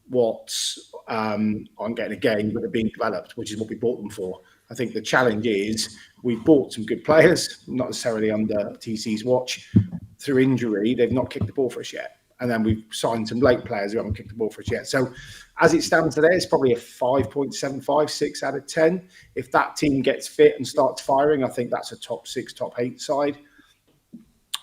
Watts aren't getting a game, but they're being developed, which is what we bought them for. I think the challenge is we've bought some good players, not necessarily under TC's watch. Through injury, they've not kicked the ball for us yet. And then we've signed some late players who haven't kicked the ball for us yet. So as it stands today, it's probably a 5.75, 6 out of 10. If that team gets fit and starts firing, I think that's a top 6, top 8 side.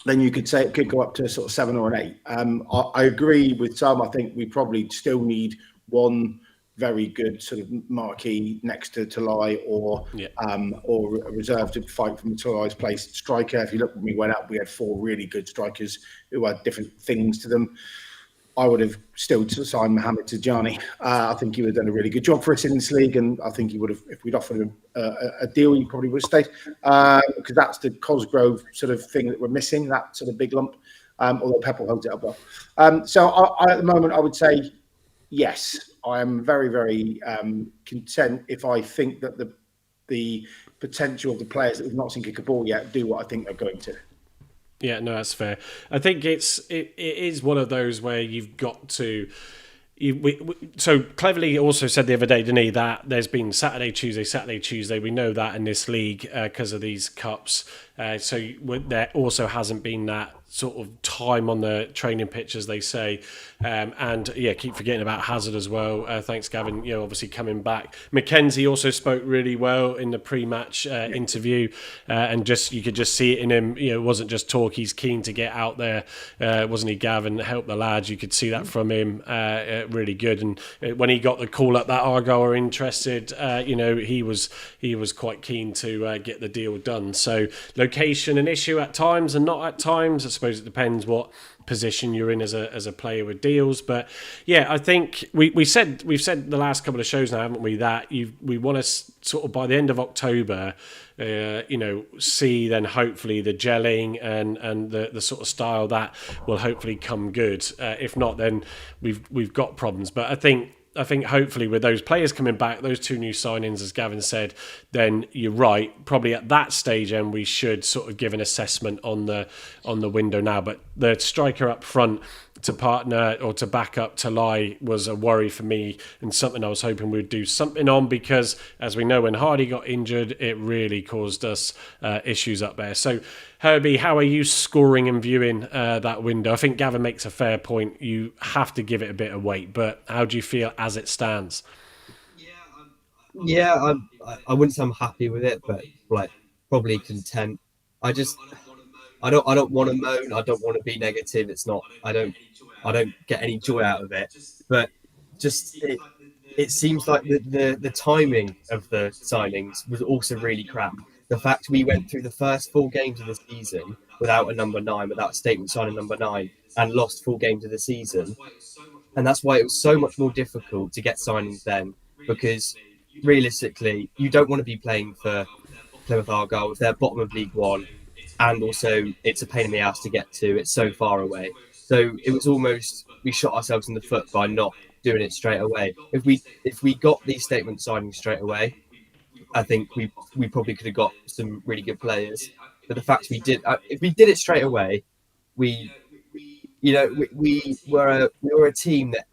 Then you could say it could go up to sort of 7 or an 8. I agree with some. I think we probably still need one very good sort of marquee next to Tolai or a reserve to fight for Tolai's place striker. If you look when we went up, we had 4 really good strikers who had different things to them. I would have still signed Mohamed Tijani. I think he would have done a really good job for us in this league, and I think he would have, if we'd offered him a deal, he probably would have stayed, because that's the Cosgrove sort of thing that we're missing, that sort of big lump, although Peppel holds it up well. So I, at the moment, I would say yes. I am very, very content if I think that the potential of the players that we've not seen kick a ball yet do what I think they're going to. Yeah, no, that's fair. I think it is one of those where you've got to. So Cleverley also said the other day, didn't he, that there's been Saturday, Tuesday. We know that in this league because of these cups. So there also hasn't been that sort of time on the training pitch, as they say. And yeah, keep forgetting about Hazard as well. Thanks, Gavin. Obviously coming back. Mackenzie also spoke really well in the pre-match interview, and you could just see it in him. It wasn't just talk. He's keen to get out there, wasn't he, Gavin? Help the lads. You could see that from him. Really good. And when he got the call up that Argyle were interested, he was quite keen to get the deal done. So location an issue at times and not at times. I suppose it depends what position you're in as a player with deals, but yeah, I think we've said the last couple of shows now, haven't we, that we want to sort of by the end of October, see then hopefully the gelling and the sort of style that will hopefully come good. If not, then we've got problems. But I think I think hopefully with those players coming back, those 2 new signings, as Gavin said, then you're right. Probably at that stage, and we should sort of give an assessment on the window now. But the striker up front to partner or to back up Talai was a worry for me, and something I was hoping we'd do something on, because as we know, when Hardy got injured, it really caused us issues up there. So Herbie, how are you scoring and viewing that window? I think Gavin makes a fair point. You have to give it a bit of weight, but how do you feel as it stands? Yeah, I wouldn't say I'm happy with it, but like probably content. I don't want to moan. I don't want to be negative. It's not. I don't get any joy out of it. But just it seems like the timing of the signings was also really crap. The fact we went through the first 4 games of the season without a number 9, without a statement signing number 9, and lost 4 games of the season, and that's why it was so much more difficult to get signings then, because realistically, you don't want to be playing for Plymouth Argyle if they're bottom of League One, and also it's a pain in the ass to get to. It's so far away. So it was almost, we shot ourselves in the foot by not doing it straight away. If we got these statement signings straight away, I think we probably could have got some really good players. But the fact we did, if we did it straight away, we were a team that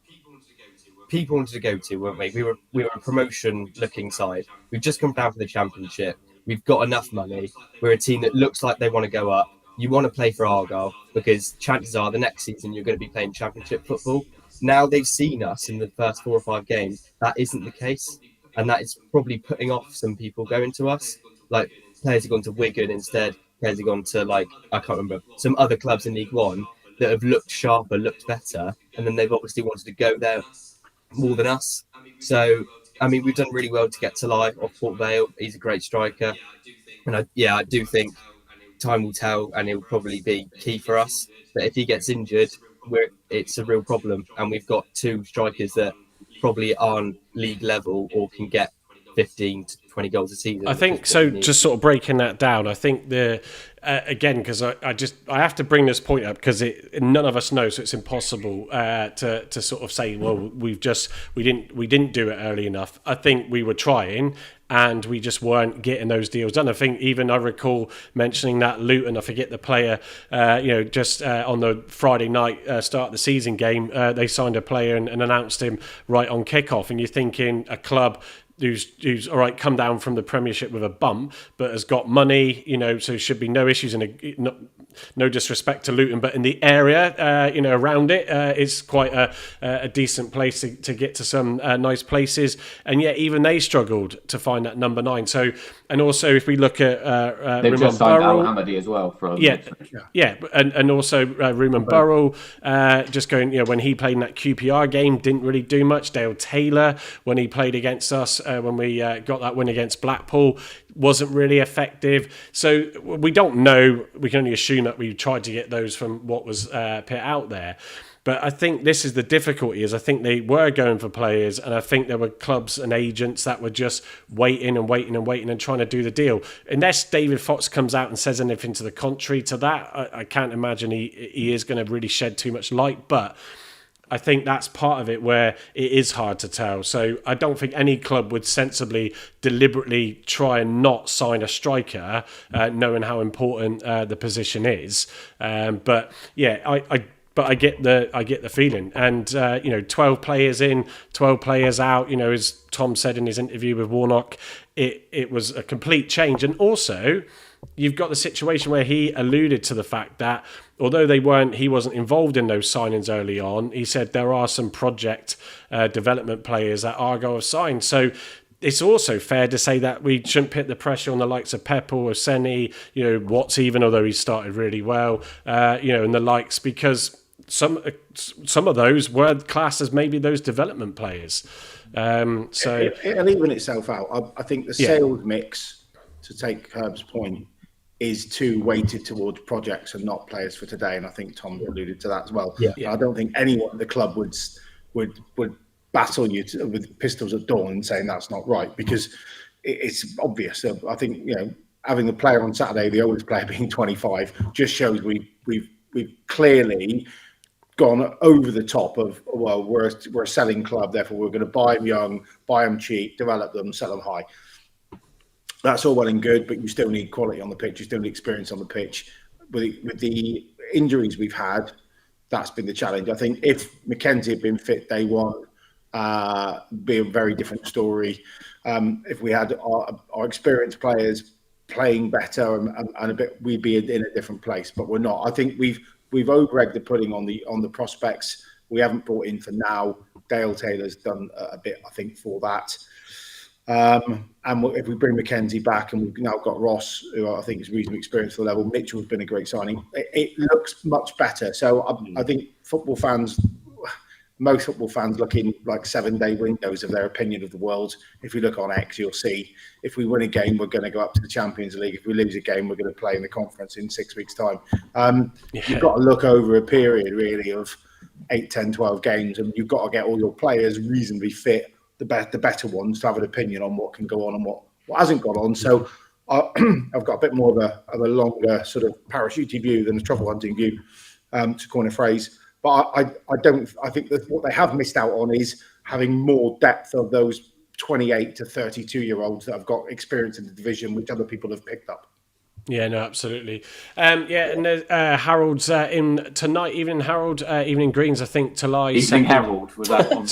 people wanted to go to, weren't we? We were a promotion-looking side. We've just come down from the Championship. We've got enough money. We're a team that looks like they want to go up. You want to play for Argyle because chances are the next season you're going to be playing Championship football. Now they've seen us in the first 4 or 5 games. That isn't the case. And that is probably putting off some people going to us. Like, players have gone to Wigan instead. Players have gone to, like, I can't remember, some other clubs in League One that have looked sharper, looked better. And then they've obviously wanted to go there more than us. So, I mean, we've done really well to get Talai off Port Vale. He's a great striker. And I do think time will tell, and he'll probably be key for us. But if he gets injured, it's a real problem. And we've got 2 strikers that probably aren't league level or can get 15 to 20 goals a season. I think so. Just sort of breaking that down, I think again, because I have to bring this point up because none of us know, so it's impossible to sort of say, well, we didn't do it early enough. I think we were trying, and we just weren't getting those deals done. I think even I recall mentioning that Luton, I forget the player, just on the Friday night start of the season game, they signed a player and announced him right on kickoff, and you're thinking a club who's all right, come down from the Premiership with a bump, but has got money, so should be no issues. No disrespect to Luton, but in the area, around it, it's quite a decent place to get to some nice places. And yet, even they struggled to find that number 9. So, and also if we look at they've Ruman just signed Al Burrell, Hamadi as well from and also Ruman Burrell, just going, when he played in that QPR game, didn't really do much. Dale Taylor, when he played against us, when we got that win against Blackpool, wasn't really effective. So we don't know. We can only assume that we tried to get those from what was put out there. But I think this is the difficulty, is I think they were going for players, and I think there were clubs and agents that were just waiting and trying to do the deal. Unless David Fox comes out and says anything to the contrary to that, I can't imagine he is going to really shed too much light. But I think that's part of it where it is hard to tell. So I don't think any club would sensibly, deliberately try and not sign a striker, knowing how important the position is. But yeah, I get the feeling. And 12 players in, 12 players out. As Tom said in his interview with Warnock, it was a complete change. And also, you've got the situation where he alluded to the fact that although he wasn't involved in those signings early on, he said there are some project development players that Argyle have signed. So it's also fair to say that we shouldn't put the pressure on the likes of Pepper or Senni, Watts even, although he started really well, and the likes, because some of those were classed as maybe those development players. So it'll even itself out. I think the sales mix, to take Herb's point, is too weighted towards projects and not players for today. And I think Tom alluded to that as well. I don't think anyone at the club would battle you with pistols at dawn saying that's not right, because it's obvious. I think having a player on Saturday, the oldest player being 25, just shows we've clearly gone over the top of, well, we're a selling club, therefore we're going to buy them young, buy them cheap, develop them, sell them high. That's all well and good, but you still need quality on the pitch. You still need experience on the pitch. With the injuries we've had, that's been the challenge. I think if Mackenzie had been fit day one, be a very different story. If we had our experienced players playing better and a bit, we'd be in a different place. But we're not. I think we've over-egged the pudding on the prospects. We haven't brought in for now. Dale Taylor's done a bit, I think, for that. And if we bring Mackenzie back, and we've now got Ross, who I think is reasonably experienced for the level, Mitchell's been a great signing. It looks much better. So I think most football fans look in like 7-day windows of their opinion of the world. If you look on X, you'll see if we win a game, we're going to go up to the Champions League. If we lose a game, we're going to play in the conference in 6 weeks' time. You've got to look over a period really of 8, 10, 12 games, and you've got to get all your players reasonably fit, the better ones, to have an opinion on what can go on and what hasn't gone on. So I've got a bit more of a longer sort of parachutey view than a truffle hunting view, to coin a phrase. But I think that what they have missed out on is having more depth of those 28 to 32-year-olds that have got experience in the division, which other people have picked up. Yeah, no, absolutely. And Harold's in tonight, Evening Harold, Evening Greens, I think, to lie. Evening Herald, was that one?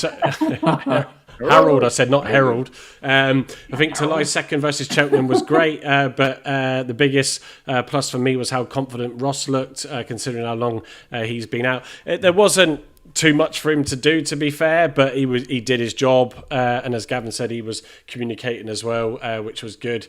Harold, I said, not Herald. I think Talai's second versus Cheltenham was great, but the biggest plus for me was how confident Ross looked, considering how long he's been out. There wasn't too much for him to do, to be fair, but he did his job, and as Gavin said, he was communicating as well, which was good.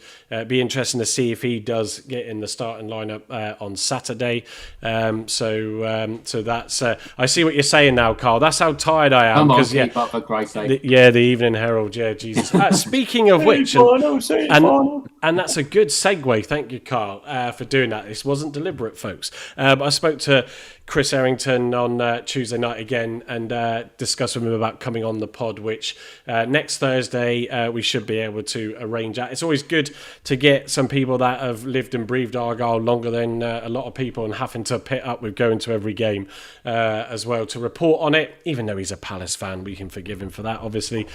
Be interesting to see if he does get in the starting lineup on Saturday. So that's I see what you're saying now, Carl. That's how tired I am. Come on, keep up, for Christ's sake. The Evening Herald, yeah, Jesus. Speaking of which, and that's a good segue. Thank you, Carl, for doing that. This wasn't deliberate, folks. I spoke to Chris Errington on Tuesday night again and discussed with him about coming on the pod, which next Thursday we should be able to arrange that. It's always good to get some people that have lived and breathed Argyle longer than a lot of people, and having to pit up with going to every game as well to report on it. Even though he's a Palace fan, we can forgive him for that, obviously.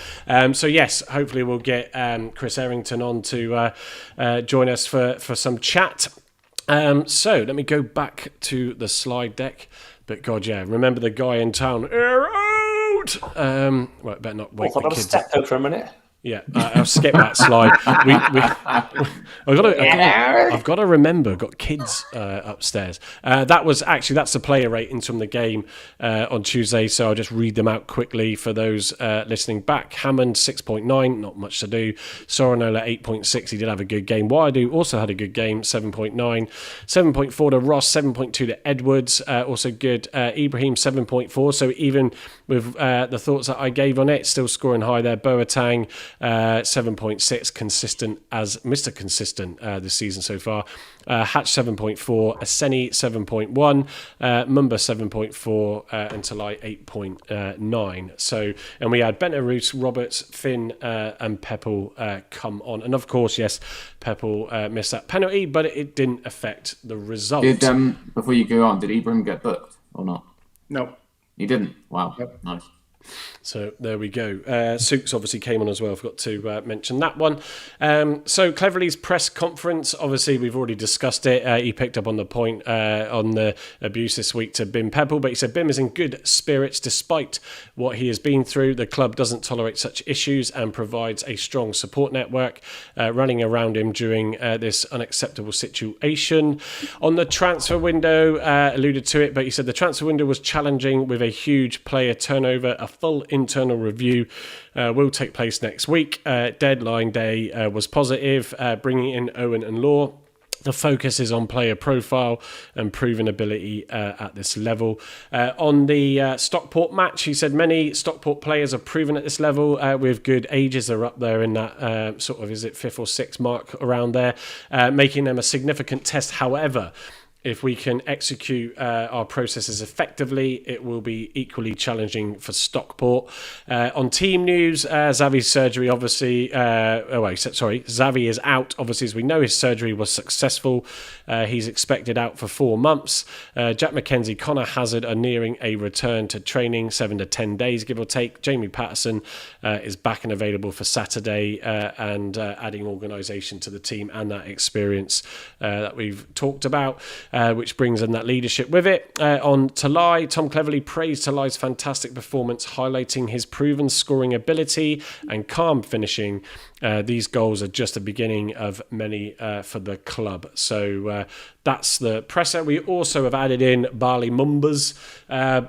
So yes, hopefully we'll get Chris Errington on to join us for some chat. So let me go back to the slide deck. But God, yeah, remember the guy in town? Air out! Well, better not wake the kids. Step though for a minute. Yeah, I'll skip that slide. I've got to remember, got kids upstairs. That's the player ratings from the game on Tuesday, so I'll just read them out quickly for those listening back. Hammond, 6.9, not much to do. Sorinola, 8.6, he did have a good game. Wadu also had a good game, 7.9. 7.4 to Ross, 7.2 to Edwards, also good. Ibrahim, 7.4, so even with the thoughts that I gave on it, still scoring high there. Boateng, 7.6, consistent as Mr. Consistent this season so far. Hatch 7.4, Aseni 7.1, Mumba 7.4, and Talai 8.9. So, and we had Benarus, Roberts, Finn, and Peppel come on. And of course, yes, Peppel missed that penalty, but it didn't affect the result. Before you go on, did Ibrahim get booked or not? No. He didn't? Wow. Yep. Nice. So there we go. Sukes obviously came on as well. Forgot to mention that one. So Cleverley's press conference, obviously we've already discussed it. He picked up on the point on the abuse this week to Bim Peppel, but he said Bim is in good spirits despite what he has been through. The club doesn't tolerate such issues and provides a strong support network running around him during this unacceptable situation. On the transfer window, alluded to it, but he said the transfer window was challenging with a huge player turnover. A full internal review will take place next week. Deadline day was positive, bringing in Owen and Law. The focus is on player profile and proven ability at this level. On the Stockport match, he said many Stockport players are proven at this level with good ages. They're up there in that sort of, is it 5th or 6th mark around there, making them a significant test. However, if we can execute our processes effectively, it will be equally challenging for Stockport. On team news, Xavi's surgery obviously... Xavi is out. Obviously, as we know, his surgery was successful. He's expected out for 4 months. Jack McKenzie, Connor Hazard are nearing a return to training, 7 to 10 days, give or take. Jamie Patterson is back and available for Saturday, and adding organisation to the team and that experience that we've talked about. Which brings in that leadership with it. On Talai, Tom Cleverley praised Talai's fantastic performance, highlighting his proven scoring ability and calm finishing. These goals are just the beginning of many for the club. So that's the presser. We also have added in Barley Mumba's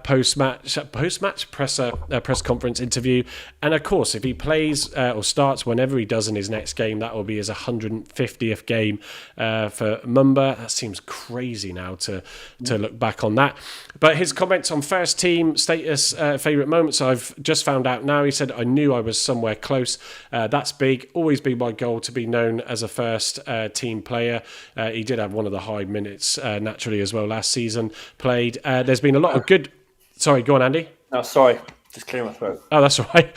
post-match press conference interview. And of course, if he plays or starts whenever he does in his next game, that will be his 150th game for Mumba. That seems crazy now to look back on that. But his comments on first team status, favourite moments, I've just found out now. He said, I knew I was somewhere close. That's big. Always be my goal to be known as a first team player. He did have one of the high minutes naturally as well last season played. There's been a lot of good... Sorry, go on, Andy. No, sorry. Just clear my throat. Oh, that's all right.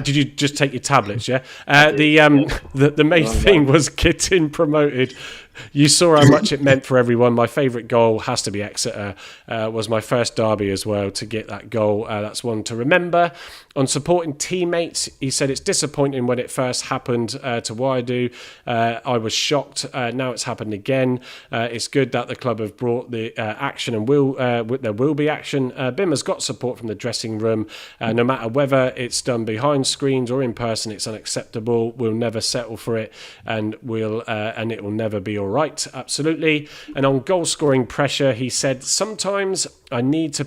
Did you just take your tablets, yeah? The main thing was getting promoted. You saw how much it meant for everyone. My favourite goal has to be Exeter. Was my first derby as well to get that goal. That's one to remember. On supporting teammates, he said it's disappointing when it first happened to Waidu. I was shocked. Now it's happened again. It's good that the club have brought the action and there will be action. Bim has got support from the dressing room. No matter whether it's done behind screens or in person, it's unacceptable. We'll never settle for it, and it will never be all right. Absolutely. And on goal scoring pressure, he said, sometimes I need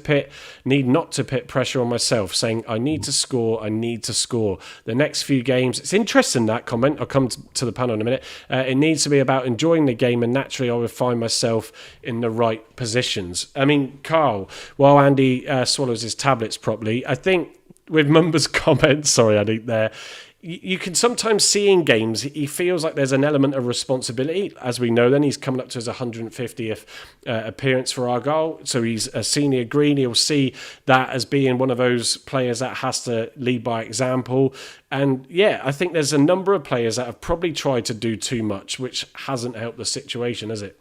not to put pressure on myself, saying I need to score. The next few games, it's interesting, that comment. I'll come to the panel in a minute. It needs to be about enjoying the game, and naturally I will find myself in the right positions. I mean, Carl, while Andy swallows his tablets properly, I think with Mumba's comments, sorry Andy, there, you can sometimes see in games, he feels like there's an element of responsibility. As we know, then he's coming up to his 150th appearance for Argyle. So he's a senior green. He'll see that as being one of those players that has to lead by example. And yeah, I think there's a number of players that have probably tried to do too much, which hasn't helped the situation, has it?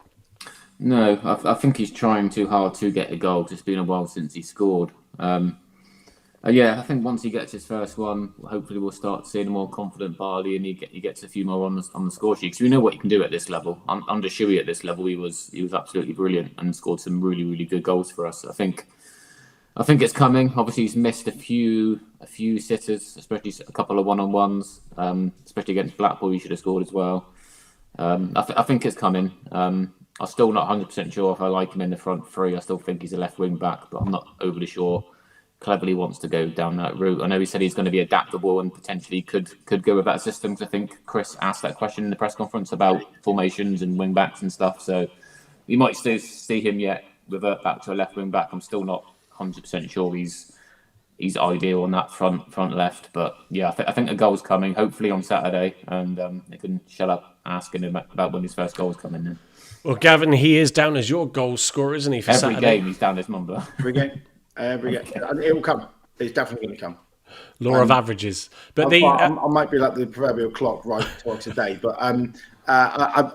No, I think he's trying too hard to get a goal. It's been a while since he scored. Yeah, I think once he gets his first one, hopefully we'll start seeing a more confident Barley, and he gets a few more on the score sheet. Because we know what he can do at this level. Under Shuey at this level, he was absolutely brilliant and scored some really, really good goals for us. I think it's coming. Obviously, he's missed a few sitters, especially a couple of one-on-ones, especially against Blackpool. He should have scored as well. I think it's coming. I'm still not 100% sure if I like him in the front three. I still think he's a left wing back, but I'm not overly sure Cleverley wants to go down that route. I know he said he's going to be adaptable and potentially could go with that system. Because I think Chris asked that question in the press conference about formations and wing backs and stuff. So we might still see him yet revert back to a left wing back. I'm still not 100% sure he's ideal on that front left. But yeah, I think a goal's coming. Hopefully on Saturday, and they can shut up asking him about when his first goal's coming. Then. Well, Gavin, he is down as your goal scorer, isn't he? For Every Saturday? Game he's down as Mumba. Every game. It will come. It's definitely going to come. Law of averages. But I might be like the proverbial clock right twice a day, but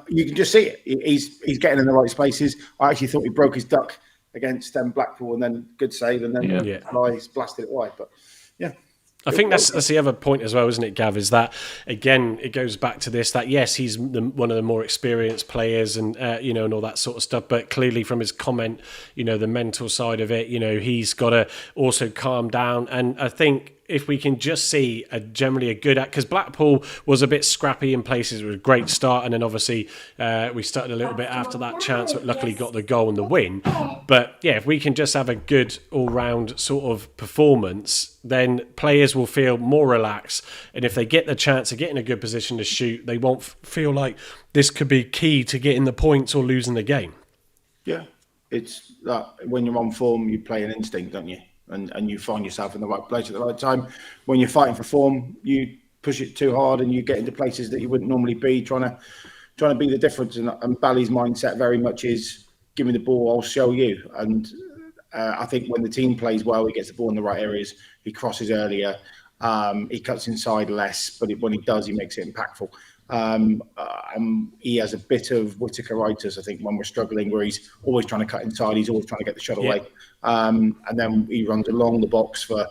you can just see it. He's getting in the right spaces. I actually thought he broke his duck against Blackpool, and then good save, and then he's blasted it wide. But yeah. I think that's the other point as well, isn't it, Gav? Is that, again, it goes back to this, that yes, he's one of the more experienced players and, and all that sort of stuff. But clearly from his comment, the mental side of it, he's got to also calm down. And I think if we can just see generally a good... Because Blackpool was a bit scrappy in places. It was a great start. And then obviously we started a little bit after that chance, but luckily got the goal and the win. But yeah, if we can just have a good all-round sort of performance, then players will feel more relaxed. And if they get the chance to get in a good position to shoot, they won't feel like this could be key to getting the points or losing the game. Yeah. It's like when you're on form, you play an instinct, don't you? And you find yourself in the right place at the right time. When you're fighting for form, you push it too hard and you get into places that you wouldn't normally be, trying to be the difference. And Bally's mindset very much is give me the ball, I'll show you. And I think when the team plays well, he gets the ball in the right areas, he crosses earlier, he cuts inside less, but when he does, he makes it impactful. He has a bit of Whittaker-itis, I think, when we're struggling, where he's always trying to cut inside, he's always trying to get the shot away. And then he runs along the box for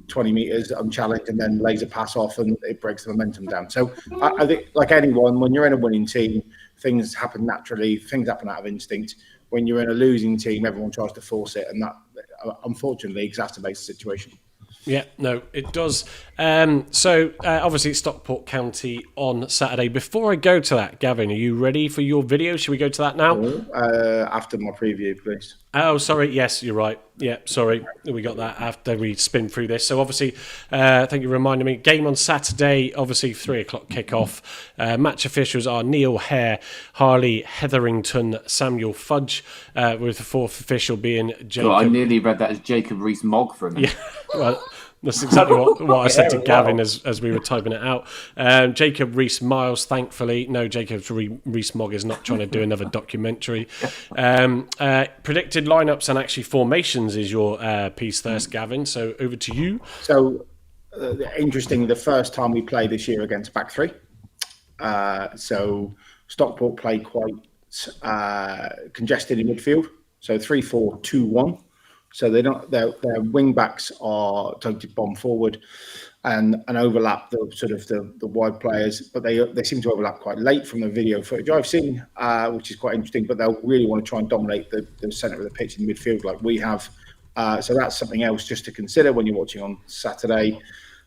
20 metres unchallenged and then lays a pass off and it breaks the momentum down. So I think, like anyone, when you're in a winning team, things happen naturally, things happen out of instinct. When you're in a losing team, everyone tries to force it, and that unfortunately exacerbates the situation. Yeah, no, it does. So obviously it's Stockport County on Saturday. Before I go to that, Gavin, are you ready for your video? Should we go to that now? After my preview, please. Oh, sorry. Yes, you're right. Yeah, sorry. We got that after we spin through this. So obviously, thank you for reminding me. Game on Saturday, obviously 3:00 kickoff. Match officials are Neil Hare, Harley Hetherington, Samuel Fudge, with the fourth official being Jacob. Well, I nearly read that as Jacob Rees-Mogg for a minute. Yeah, well, that's exactly what I said to Gavin as we were typing it out. Jacob Rees-Miles, thankfully. No, Jacob Rees-Mogg is not trying to do another documentary. Predicted lineups and actually formations is your piece first, Gavin. So over to you. So, interesting, the first time we played this year against back three. So Stockport played quite congested in midfield. So 3-4-2-1. So their wing backs are totally bomb forward and overlap the wide players, but they seem to overlap quite late from the video footage I've seen, which is quite interesting. But they'll really want to try and dominate the centre of the pitch in midfield like we have. So that's something else just to consider when you're watching on Saturday.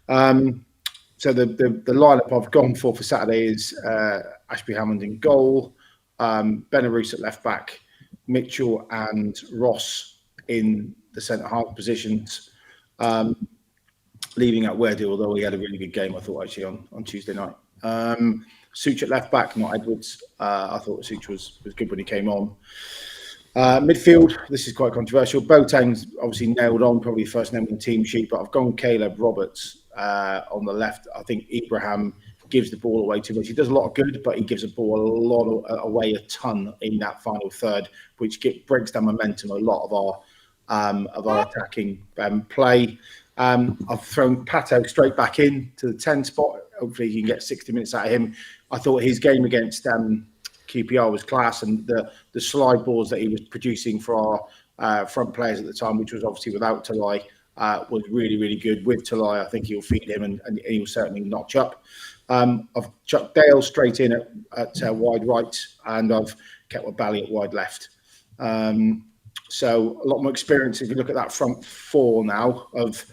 So the lineup I've gone for Saturday is Ashby Hammond in goal, Benarous at left back, Mitchell and Ross in the centre half positions, leaving out Werdy, although he had a really good game, I thought, actually, on Tuesday night. Such at left back, not Edwards. I thought Such was good when he came on. Midfield, this is quite controversial. Boateng's obviously nailed on, probably first name on the team sheet, but I've gone Caleb Roberts on the left. I think Ibrahim gives the ball away too much. He does a lot of good, but he gives the ball away a ton in that final third, which breaks down momentum a lot of our attacking play. I've thrown Pato straight back in to the 10 spot. Hopefully you can get 60 minutes out of him. I thought his game against QPR was class, and the slide balls that he was producing for our front players at the time, which was obviously without Talai, was really, really good. With Talai, I think he'll feed him and he'll certainly notch up. I've chucked Dale straight in at wide right, and I've kept Bally at wide left. So a lot more experience if you look at that front four now of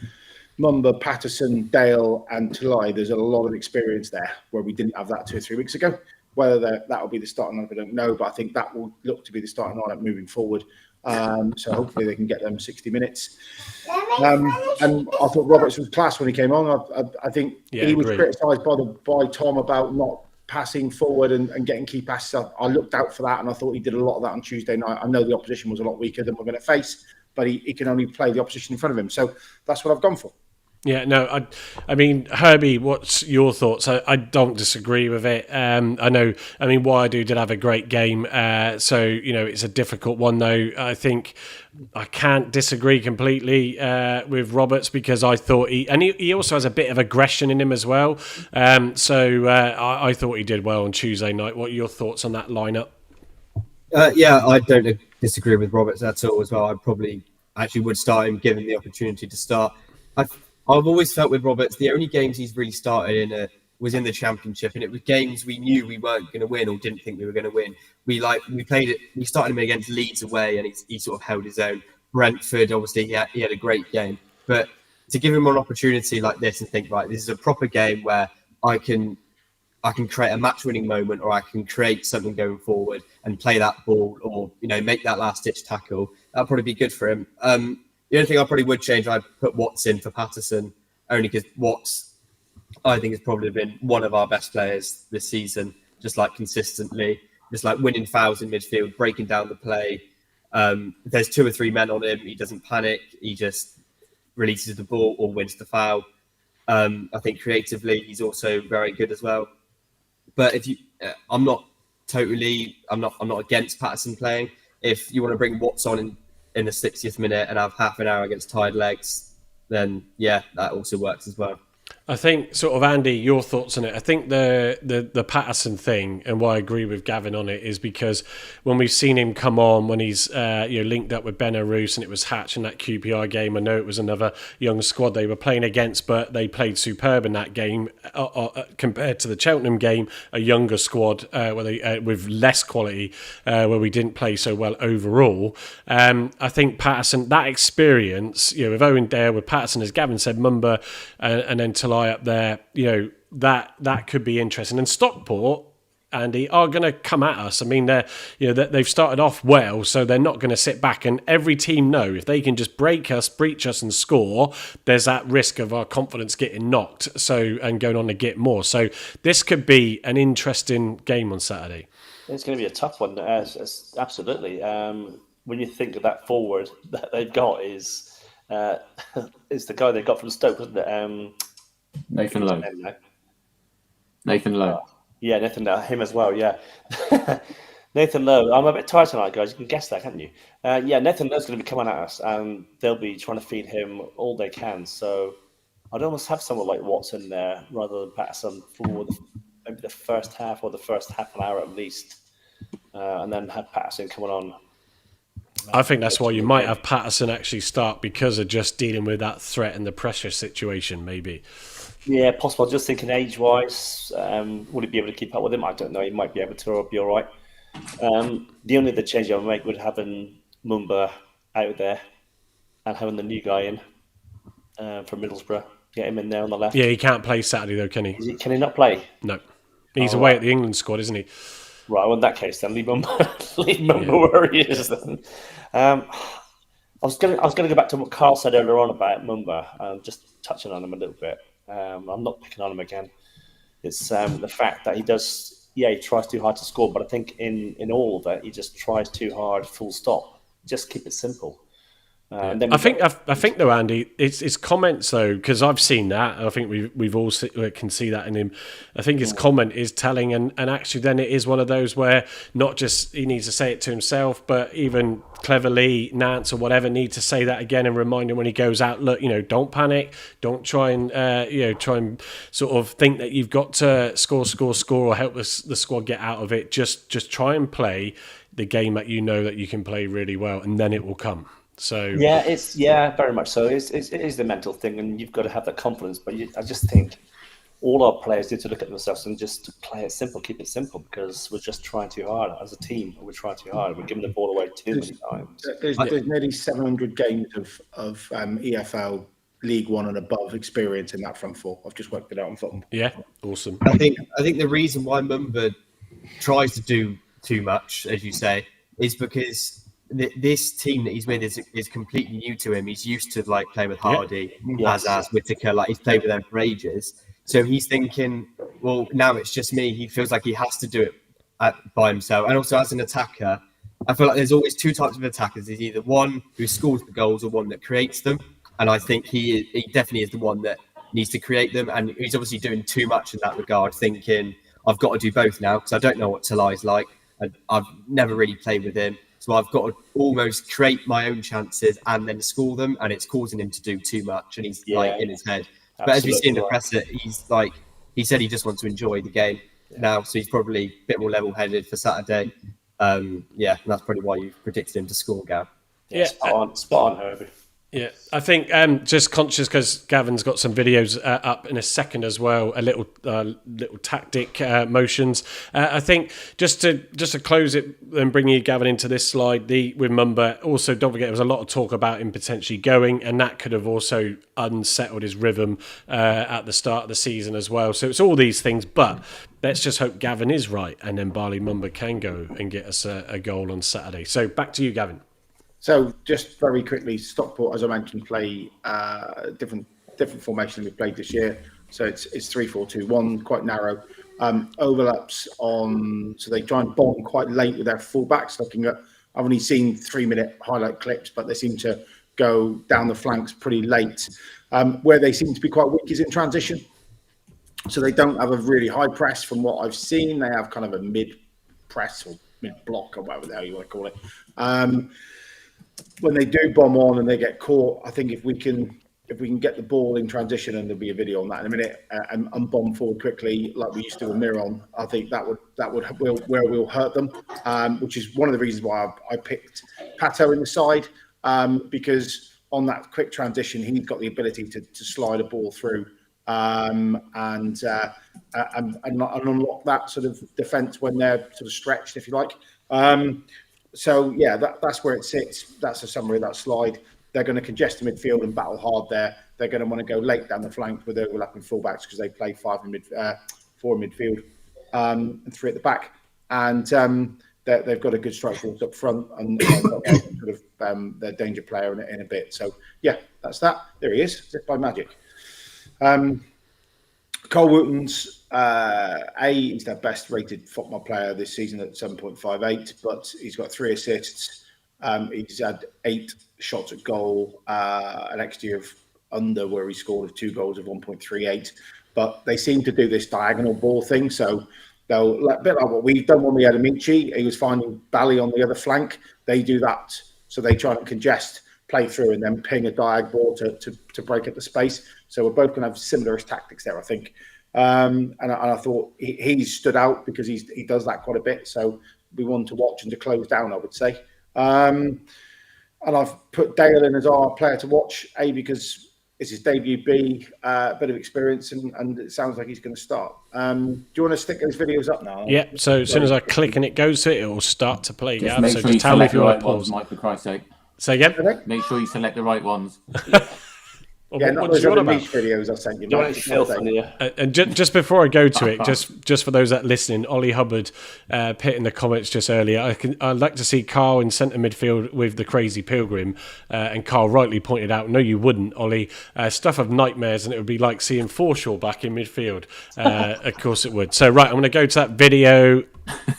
Mumba, Patterson, Dale and Talai. There's a lot of experience there where we didn't have that 2 or 3 weeks ago. Whether that will be the starting lineup, I don't know, but I think that will look to be the starting lineup moving forward. So hopefully they can get them 60 minutes. And I thought Roberts was class when he came on. I think he was criticised by Tom about not passing forward and getting key passes. I looked out for that, and I thought he did a lot of that on Tuesday night. I know the opposition was a lot weaker than we're going to face, but he can only play the opposition in front of him. So that's what I've gone for. Yeah, no, I mean, Herbie, what's your thoughts? I don't disagree with it. I know, I mean, Waidu did have a great game. So, you know, it's a difficult one, though. I think I can't disagree completely with Roberts, because I thought he also has a bit of aggression in him as well. So I thought he did well on Tuesday night. What are your thoughts on that lineup? Yeah, I don't disagree with Roberts at all as well. I probably actually would start him, given the opportunity to start. I've always felt with Roberts, the only games he's really started in was in the Championship, and it was games we knew we weren't going to win or didn't think we were going to win. We played it. We started him against Leeds away, and he sort of held his own. Brentford, obviously, he had a great game, but to give him an opportunity like this and think, right, this is a proper game where I can create a match-winning moment, or I can create something going forward and play that ball, or make that last-ditch tackle. That'll probably be good for him. The only thing I probably would change, I'd put Watts in for Patterson, only because Watts, I think, has probably been one of our best players this season, just like consistently, just like winning fouls in midfield, breaking down the play. If there's 2 or 3 men on him, he doesn't panic. He just releases the ball or wins the foul. I think creatively, he's also very good as well. But I'm not against Patterson playing. if you want to bring Watts on in the 60th minute and have half an hour against tired legs, then yeah, that also works as well. I think, sort of, Andy, your thoughts on it. I think the Patterson thing, and why I agree with Gavin on it, is because when we've seen him come on, when he's linked up with Ben Arous, and it was Hatch in that QPR game. I know it was another young squad they were playing against, but they played superb in that game compared to the Cheltenham game, a younger squad with less quality, where we didn't play so well overall. I think Patterson, that experience, with Owen Dale, with Patterson, as Gavin said, Mumba, and then Talai up there, that could be interesting. And Stockport, Andy, are going to come at us. I mean, they've started off well, so they're not going to sit back. And every team know if they can just breach us and score, there's that risk of our confidence getting knocked. And going on to get more. So this could be an interesting game on Saturday. It's going to be a tough one, absolutely. When you think of that forward that they've got is the guy they got from Stoke, wasn't it? Nathan Lowe. Nathan Lowe. Yeah, Nathan Lowe. Him as well, yeah. Nathan Lowe. I'm a bit tired tonight, guys. You can guess that, can't you? Nathan Lowe's going to be coming at us, and they'll be trying to feed him all they can. So I'd almost have someone like Watson there rather than Patterson for maybe the first half or the first half an hour at least, and then have Patterson coming on. I think that's why you might have Patterson actually start, because of just dealing with that threat and the pressure situation, maybe. Yeah, possible. Just thinking age-wise, would he be able to keep up with him? I don't know. He might be able to, or be all right. The only other change I would make would having Mumba out there and having the new guy in from Middlesbrough. Get him in there on the left. Yeah, he can't play Saturday though, can he? Can he not play? No, he's away at the England squad, isn't he? Right. Well, in that case, then leave Mumba where he is. Then. I was going to go back to what Carl said earlier on about Mumba, just touching on him a little bit. I'm not picking on him again. It's the fact that he does, he tries too hard to score, but I think in all of it, he just tries too hard, full stop. Just keep it simple. And then I think though, Andy, it's comments though, because I've seen that. I think we've all can see that in him. I think his comment is telling, and actually then it is one of those where not just he needs to say it to himself, but even Cleverley, Nance, or whatever need to say that again and remind him when he goes out. Look, don't panic. Don't try and try and sort of think that you've got to score, or help the squad get out of it. Just try and play the game that you know that you can play really well, and then it will come. So it's very much so. It is the mental thing, and you've got to have that confidence. But I just think all our players need to look at themselves and just play it simple, keep it simple, because we're just trying too hard as a team. We're trying too hard. We're giving the ball away too many times. There's nearly 700 games of EFL League One and above experience in that front four. I've just worked it out on football. Yeah, awesome. I think the reason why Mumba tries to do too much, as you say, is because this team that he's with is completely new to him. He's used to playing with Hardy, as Whittaker, he's played with them for ages. So he's thinking, well, now it's just me. He feels like he has to do it by himself. And also as an attacker, I feel like there's always two types of attackers. There's either one who scores the goals or one that creates them. And I think he definitely is the one that needs to create them. And he's obviously doing too much in that regard, thinking, I've got to do both now because I don't know what Talai's like. I've never really played with him. So I've got to almost create my own chances and then score them, and it's causing him to do too much, and he's in his head. But as we see in the presser, he said he just wants to enjoy the game now, so he's probably a bit more level-headed for Saturday. And that's probably why you've predicted him to score, Gav. Spot on, Herbie. Yeah, I think just conscious because Gavin's got some videos up in a second as well, a little tactic motions. I think just to close it and bring you, Gavin, into this slide with Mumba. Also, don't forget there was a lot of talk about him potentially going, and that could have also unsettled his rhythm at the start of the season as well. So it's all these things, but let's just hope Gavin is right, and then Barley Mumba can go and get us a goal on Saturday. So back to you, Gavin. So just very quickly, Stockport, as I mentioned, play different formation we've played this year. So it's 3-4-2-1, quite narrow. Overlaps on, so they try and bomb quite late with their fullbacks. I've only seen 3-minute highlight clips, but they seem to go down the flanks pretty late. Where they seem to be quite weak is in transition. So they don't have a really high press from what I've seen. They have kind of a mid press or mid-block or whatever the hell you want to call it. When they do bomb on and they get caught, I think if we can get the ball in transition, and there'll be a video on that in a minute, and bomb forward quickly like we used to with Miron, I think that would where we'll hurt them, which is one of the reasons why I picked Pato in the side, because on that quick transition he's got the ability to slide a ball through and unlock that sort of defence when they're sort of stretched, if you like. So yeah, that's where it sits. That's a summary of that slide. They're going to congest the midfield and battle hard there. They're going to want to go late down the flank with overlapping fullbacks because they play 4 in midfield and 3 at the back. And they've got a good strike force up front and sort of their danger player in a bit. So yeah, that's that. There he is, by magic. Cole Wooten's he's their best rated football player this season at 7.58, but he's got 3 assists. He's had 8 shots at goal, an XG of under where he scored of 2 goals of 1.38. But they seem to do this diagonal ball thing, so they'll a bit like what we've done when we had Amici. He was finding Bally on the other flank. They do that, so they try and congest, play through, and then ping a diag ball to break up the space. So we're both going to have similar tactics there, I think. And I thought he stood out because he does that quite a bit. So we want to watch and to close down, I would say. And I've put Dale in as our player to watch, because it's his debut, B, a bit of experience, and it sounds like he's going to start. Do you want to stick those videos up now? Yeah, so as soon as I click and it goes to it, will start to play. Just Gav. make So sure just you tell me if select you the want right to ones, pause. Mike, for Christ's sake. Say again? Okay. Make sure you select the right ones. Yeah, not those other niche videos I sent you. Don't want to filth on you. And just before I go to it, just for those that are listening, Ollie Hubbard put in the comments just earlier, I'd like to see Carl in centre midfield with the crazy pilgrim, and Carl rightly pointed out, no you wouldn't, Ollie, stuff of nightmares, and it would be like seeing Forshaw back in midfield. Of course it would. So right, I'm going to go to that video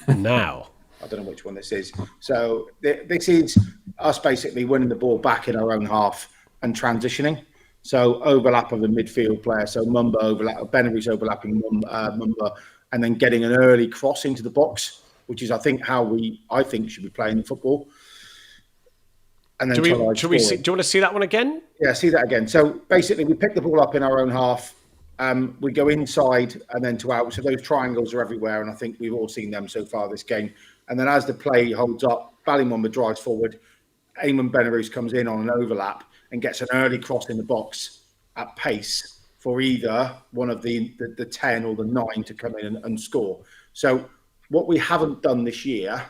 now. I don't know which one this is. So this is us basically winning the ball back in our own half and transitioning. So overlap of the midfield player. So Mumba Benarus overlapping Mumba, and then getting an early cross into the box, which is I think should be playing football. And then do you want to see that one again? Yeah, see that again. So basically, we pick the ball up in our own half. We go inside and then to out. So those triangles are everywhere, and I think we've all seen them so far this game. And then as the play holds up, Ballymumba drives forward. Eamon Benarus comes in on an overlap and gets an early cross in the box at pace for either one of the 10 or the 9 to come in and score. So what we haven't done this year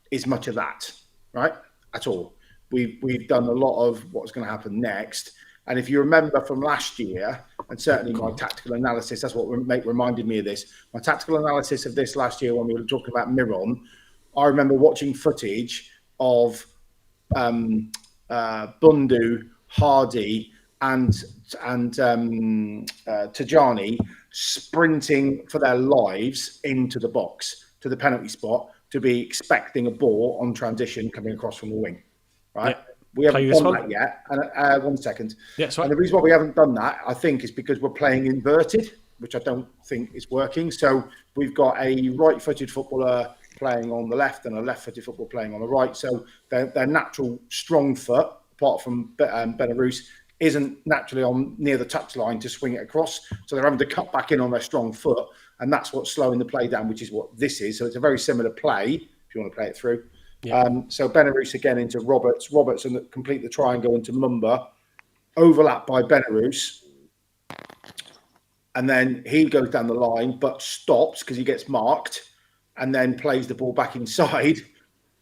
is much of that, right? At all. We've done a lot of what's going to happen next. And if you remember from last year, and certainly my tactical analysis, that's what reminded me of this. My tactical analysis of this last year when we were talking about Miron, I remember watching footage of Bundu, Hardy, and Tajani sprinting for their lives into the box to the penalty spot to be expecting a ball on transition coming across from the wing. Right? Yeah. We haven't done that yet. And 1 second. Yeah, right. And the reason why we haven't done that, I think, is because we're playing inverted, which I don't think is working. So we've got a right-footed footballer playing on the left and a left-footed footballer playing on the right. So their natural strong foot, apart from Benarus, isn't naturally on near the touchline to swing it across. So they're having to cut back in on their strong foot, and that's what's slowing the play down, which is what this is. So it's a very similar play, if you want to play it through. Yeah. So Benarus again into Roberts and complete the triangle into Mumba, overlap by Benarus, and then he goes down the line but stops because he gets marked, and then plays the ball back inside,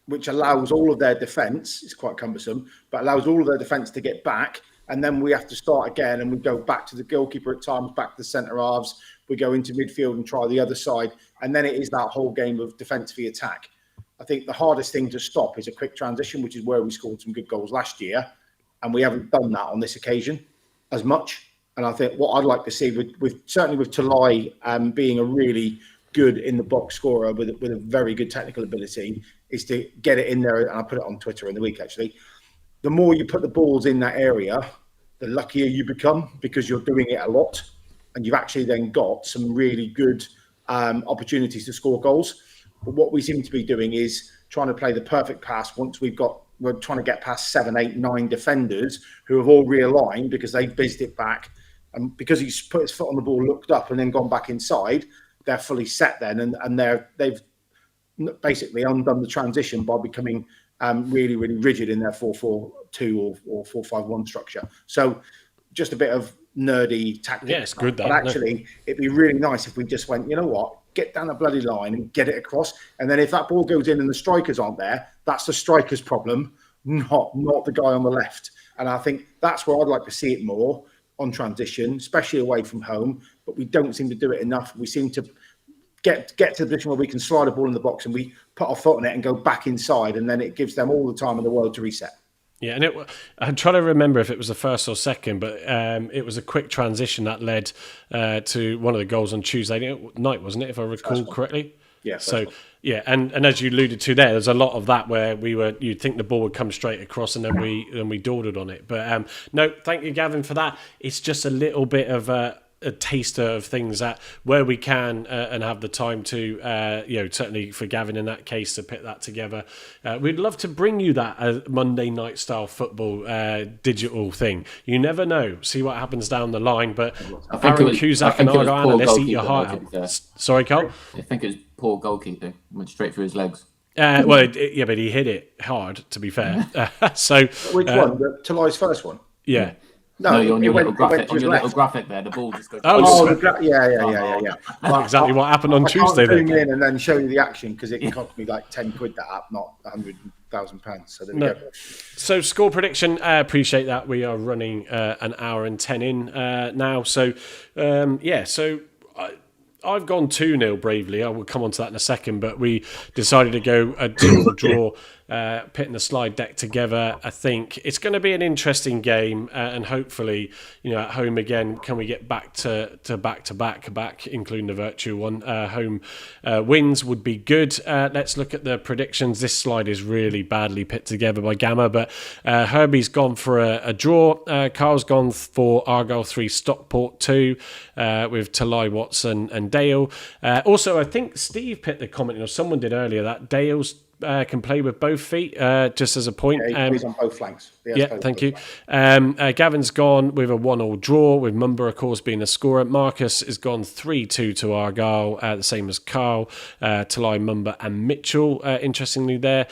which allows all of their defence, it's quite cumbersome, but allows all of their defence to get back. And then we have to start again, and we go back to the goalkeeper at times, back to the centre halves. We go into midfield and try the other side. And then it is that whole game of defence v attack. I think the hardest thing to stop is a quick transition, which is where we scored some good goals last year. And we haven't done that on this occasion as much. And I think what I'd like to see, certainly with Talai being a really good in the box scorer with a very good technical ability, is to get it in there. And I put it on Twitter in the week, actually. The more you put the balls in that area, the luckier you become because you're doing it a lot. And you've actually then got some really good opportunities to score goals. But what we seem to be doing is trying to play the perfect pass once we're trying to get past 7, 8, 9 defenders who have all realigned because they've bizzed it back. And because he's put his foot on the ball, looked up and then gone back inside, they're fully set then. And they've basically undone the transition by becoming really, really rigid in their 4-4-2 or 4-5-1 structure. So just a bit of nerdy tactics. Yeah, it's good that. But actually, it'd be really nice if we just went, you know what, get down the bloody line and get it across. And then if that ball goes in and the strikers aren't there, that's the striker's problem, not the guy on the left. And I think that's where I'd like to see it more on transition, especially away from home. But we don't seem to do it enough. We seem to get to the position where we can slide a ball in the box and we put our foot on it and go back inside, and then it gives them all the time in the world to reset. Yeah, and I'm trying to remember if it was the first or second, but it was a quick transition that led to one of the goals on Tuesday night, wasn't it, if I recall correctly? Yeah. So, yeah, and as you alluded to there's a lot of that where you'd think the ball would come straight across and then we dawdled on it. But no, thank you, Gavin, for that. It's just a little bit of a taster of things that where we can and have the time to certainly for Gavin in that case to put that together. We'd love to bring you that Monday night style football digital thing. You never know, see what happens down the line, but Aaron Cusack and Argyle, let's eat your heart out. Sorry, Carl? I think it was poor goalkeeping, went straight through his legs. But he hit it hard, to be fair. So which one? Talai's first one? Yeah. No, you're on your little graphic there. The ball just goes. Yeah. Exactly what happened on Tuesday. I can't zoom in and then show you the action because it cost me like 10 quid that app, not £100,000. So there we go. So score prediction. Appreciate that. We are running an hour and 10 in now. So So I've gone 2-0 bravely. I will come on to that in a second, but we decided to go a 2-2 draw, putting the slide deck together. I think it's going to be an interesting game, and hopefully, at home again, can we get back to back, including the Vertu one. Home wins would be good. Let's look at the predictions. This slide is really badly put together by Gamma, but Herbie's gone for a draw. Carl's gone for Argyle 3, Stockport 2, with Talai, Watson and Dale. Also, I think Steve put the comment, or someone did earlier, that Dale's can play with both feet, just as a point. Yeah, he's on both flanks. Thank you. Gavin's gone with a 1-1 draw, with Mumba, of course, being a scorer. Marcus has gone 3-2 to Argyle, the same as Carl, Talai, Mumba and Mitchell, interestingly there.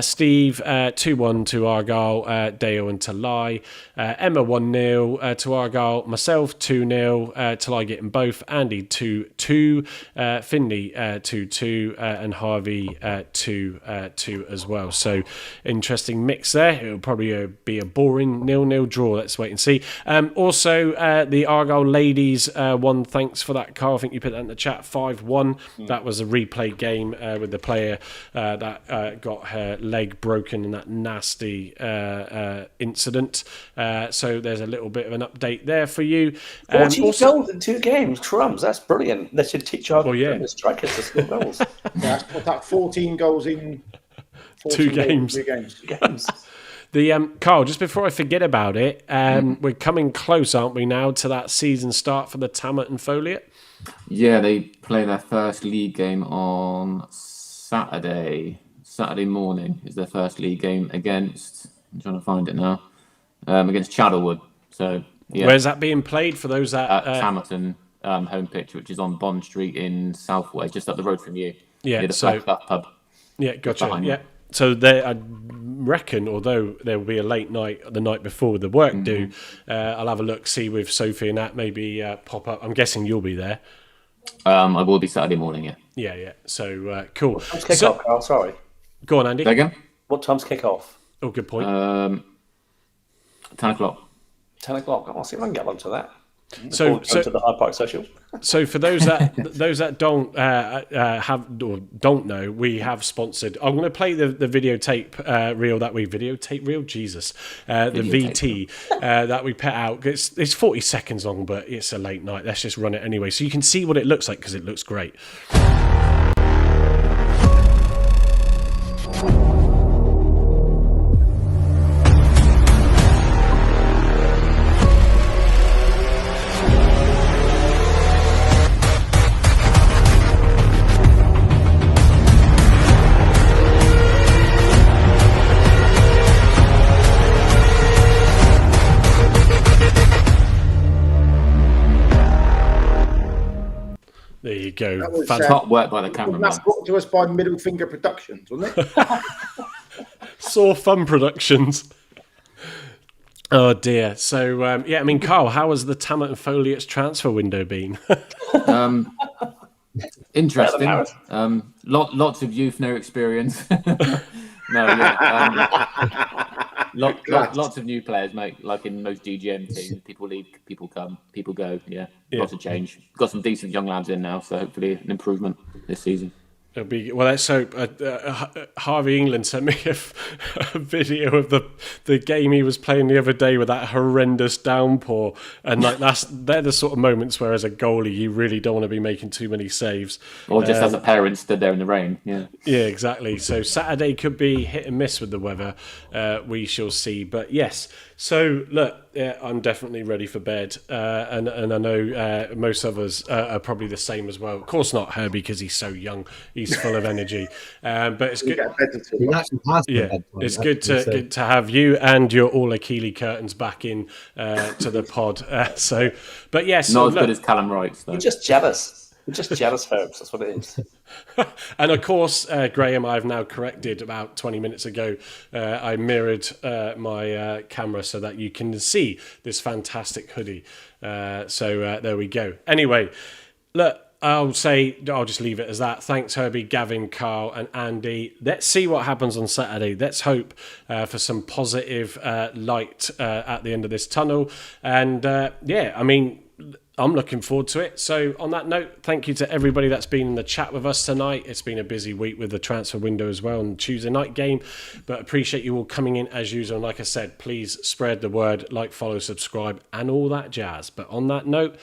Steve, 2-1 to Argyle, Dale and Talai. Emma, 1-0 to Argyle. Myself, 2-0, Talai getting both. Andy, 2-2. Finley, 2-2. And Harvey, 2-2 as well. So interesting mix there. It'll probably be a boring 0-0 draw. Let's wait and see. Also, the Argyle ladies won. Thanks for that, Carl. I think you put that in the chat. 5-1. That was a replay game with the player that got her leg broken in that nasty incident. So there's a little bit of an update there for you. 14 goals in 2 games. Crumbs. That's brilliant. They should teach our strikers to score goals. That 14 goals in 2 games. 2 games. The Carl, just before I forget about it, we're coming close, aren't we, now to that season start for the Tammert and Foliot? Yeah, they play their first league game on Saturday. Saturday morning is their first league game against, I'm trying to find it now, against Chadderwood. So, yeah. Where's that being played for those that... Tammerton home pitch, which is on Bond Street in Southway, just up the road from you. Yeah, the Flag pub. Yeah, gotcha. Yeah. So I reckon, although there will be a late night the night before with the work due, I'll have a look, see with Sophie and that, maybe pop up. I'm guessing you'll be there. I will be Saturday morning, yeah. Yeah. So, cool. What time's kick-off, Carl? Sorry. Go on, Andy. Say again? What time's kick-off? Oh, good point. 10 o'clock. 10 o'clock. I'll see if I can get onto that. So to the Hyde Park Social. So for those that don't have or don't know, we have sponsored. I'm going to play the videotape reel that we videotape reel. Jesus, the VT that we put out. It's 40 seconds long, but it's a late night. Let's just run it anyway, so you can see what it looks like because it looks great. There you go. That was, Top work by the That's cameraman. brought to us by Middle Finger Productions, wasn't it? Saw Fun Productions. Oh dear. So I mean, Carl, how has the Tammert and Folliot's transfer window been? Interesting. Lots of youth, no experience. Lots of new players, mate. Like in most DGM teams, people leave, people come, people go. Yeah, lots of change. Got some decent young lads in now, so hopefully an improvement this season. It'll be well. Let's hope. Harvey England sent me a video of the game he was playing the other day with that horrendous downpour, and like they're the sort of moments where, as a goalie, you really don't want to be making too many saves. Or just as a parent stood there in the rain. Yeah, exactly. So Saturday could be hit and miss with the weather. We shall see. But yes. So look, I'm definitely ready for bed, and I know most of us are probably the same as well. Of course not Herbie, because he's so young, he's full of energy. But it's good. It's good to have you and your all Achille curtains back in to the pod. But yes, not as good as Callum Wright's though. We're just jealous. We're just jealous, folks. That's what it is. And of course, Graham, I've now corrected about 20 minutes ago. I mirrored my camera so that you can see this fantastic hoodie. So there we go. Anyway, look, I'll just leave it as that. Thanks, Herbie, Gavin, Carl, and Andy. Let's see what happens on Saturday. Let's hope for some positive light at the end of this tunnel. And I mean, I'm looking forward to it. So on that note, thank you to everybody that's been in the chat with us tonight. It's been a busy week with the transfer window as well and Tuesday night game, but appreciate you all coming in as usual. And like I said, please spread the word, like, follow, subscribe, and all that jazz. But on that note,